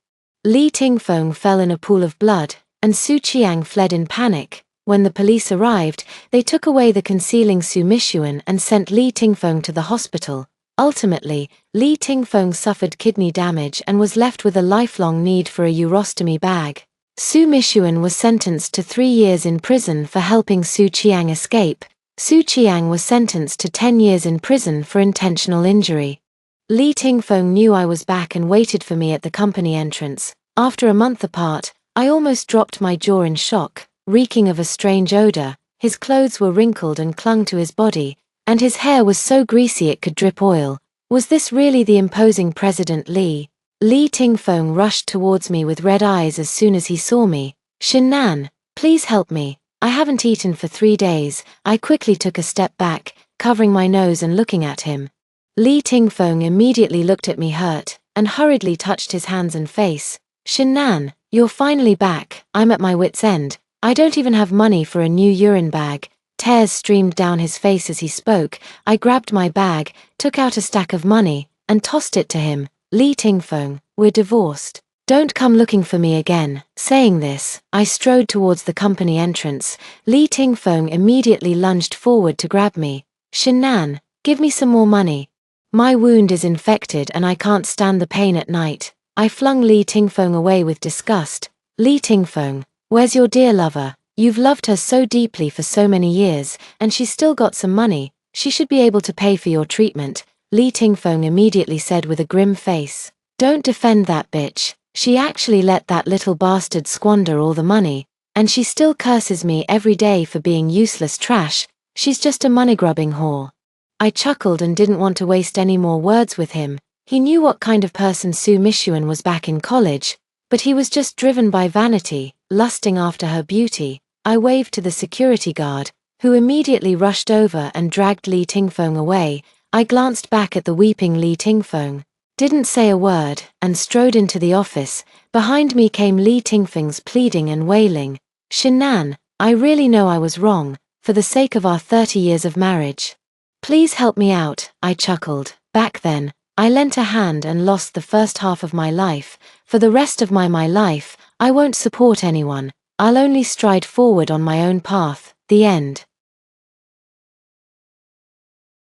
Li Tingfeng fell in a pool of blood, and Su Qiang fled in panic. When the police arrived, they took away the concealing Su Mishuan and sent Li Tingfeng to the hospital. Ultimately, Li Tingfeng suffered kidney damage and was left with a lifelong need for a urostomy bag. Su Mishuan was sentenced to 3 years in prison for helping Su Qiang escape. Su Qiang was sentenced to 10 years in prison for intentional injury. Li Tingfeng knew I was back and waited for me at the company entrance. After a month apart, I almost dropped my jaw in shock, reeking of a strange odor. His clothes were wrinkled and clung to his body, and his hair was so greasy it could drip oil. Was this really the imposing President Li? Li Tingfeng rushed towards me with red eyes as soon as he saw me. "Shinnan, please help me. I haven't eaten for 3 days." I quickly took a step back, covering my nose and looking at him. Li Tingfeng immediately looked at me hurt, and hurriedly touched his hands and face. "Shinnan, you're finally back." I'm at my wit's end. I don't even have money for a new urine bag. Tears streamed down his face as he spoke. I grabbed my bag, took out a stack of money, and tossed it to him. "Li Tingfeng, we're divorced. Don't come looking for me again." Saying this, I strode towards the company entrance. Li Tingfeng immediately lunged forward to grab me. "Shinnan, give me some more money. My wound is infected and I can't stand the pain at night." I flung Li Tingfeng away with disgust. "Li Tingfeng, where's your dear lover? You've loved her so deeply for so many years, and she's still got some money. She should be able to pay for your treatment." Li Tingfeng immediately said with a grim face. "Don't defend that bitch. She actually let that little bastard squander all the money, and she still curses me every day for being useless trash. She's just a money-grubbing whore." I chuckled and didn't want to waste any more words with him. He knew what kind of person Su Mishuan was back in college, but he was just driven by vanity, lusting after her beauty. I waved to the security guard, who immediately rushed over and dragged Li Tingfeng away. I glanced back at the weeping Li Tingfeng, didn't say a word, and strode into the office. Behind me came Li Tingfeng's pleading and wailing. "Shinnan, I really know I was wrong, for the sake of our 30 years of marriage. Please help me out." I chuckled. Back then, I lent a hand and lost the first half of my life. For the rest of my life, I won't support anyone. I'll only stride forward on my own path. The end.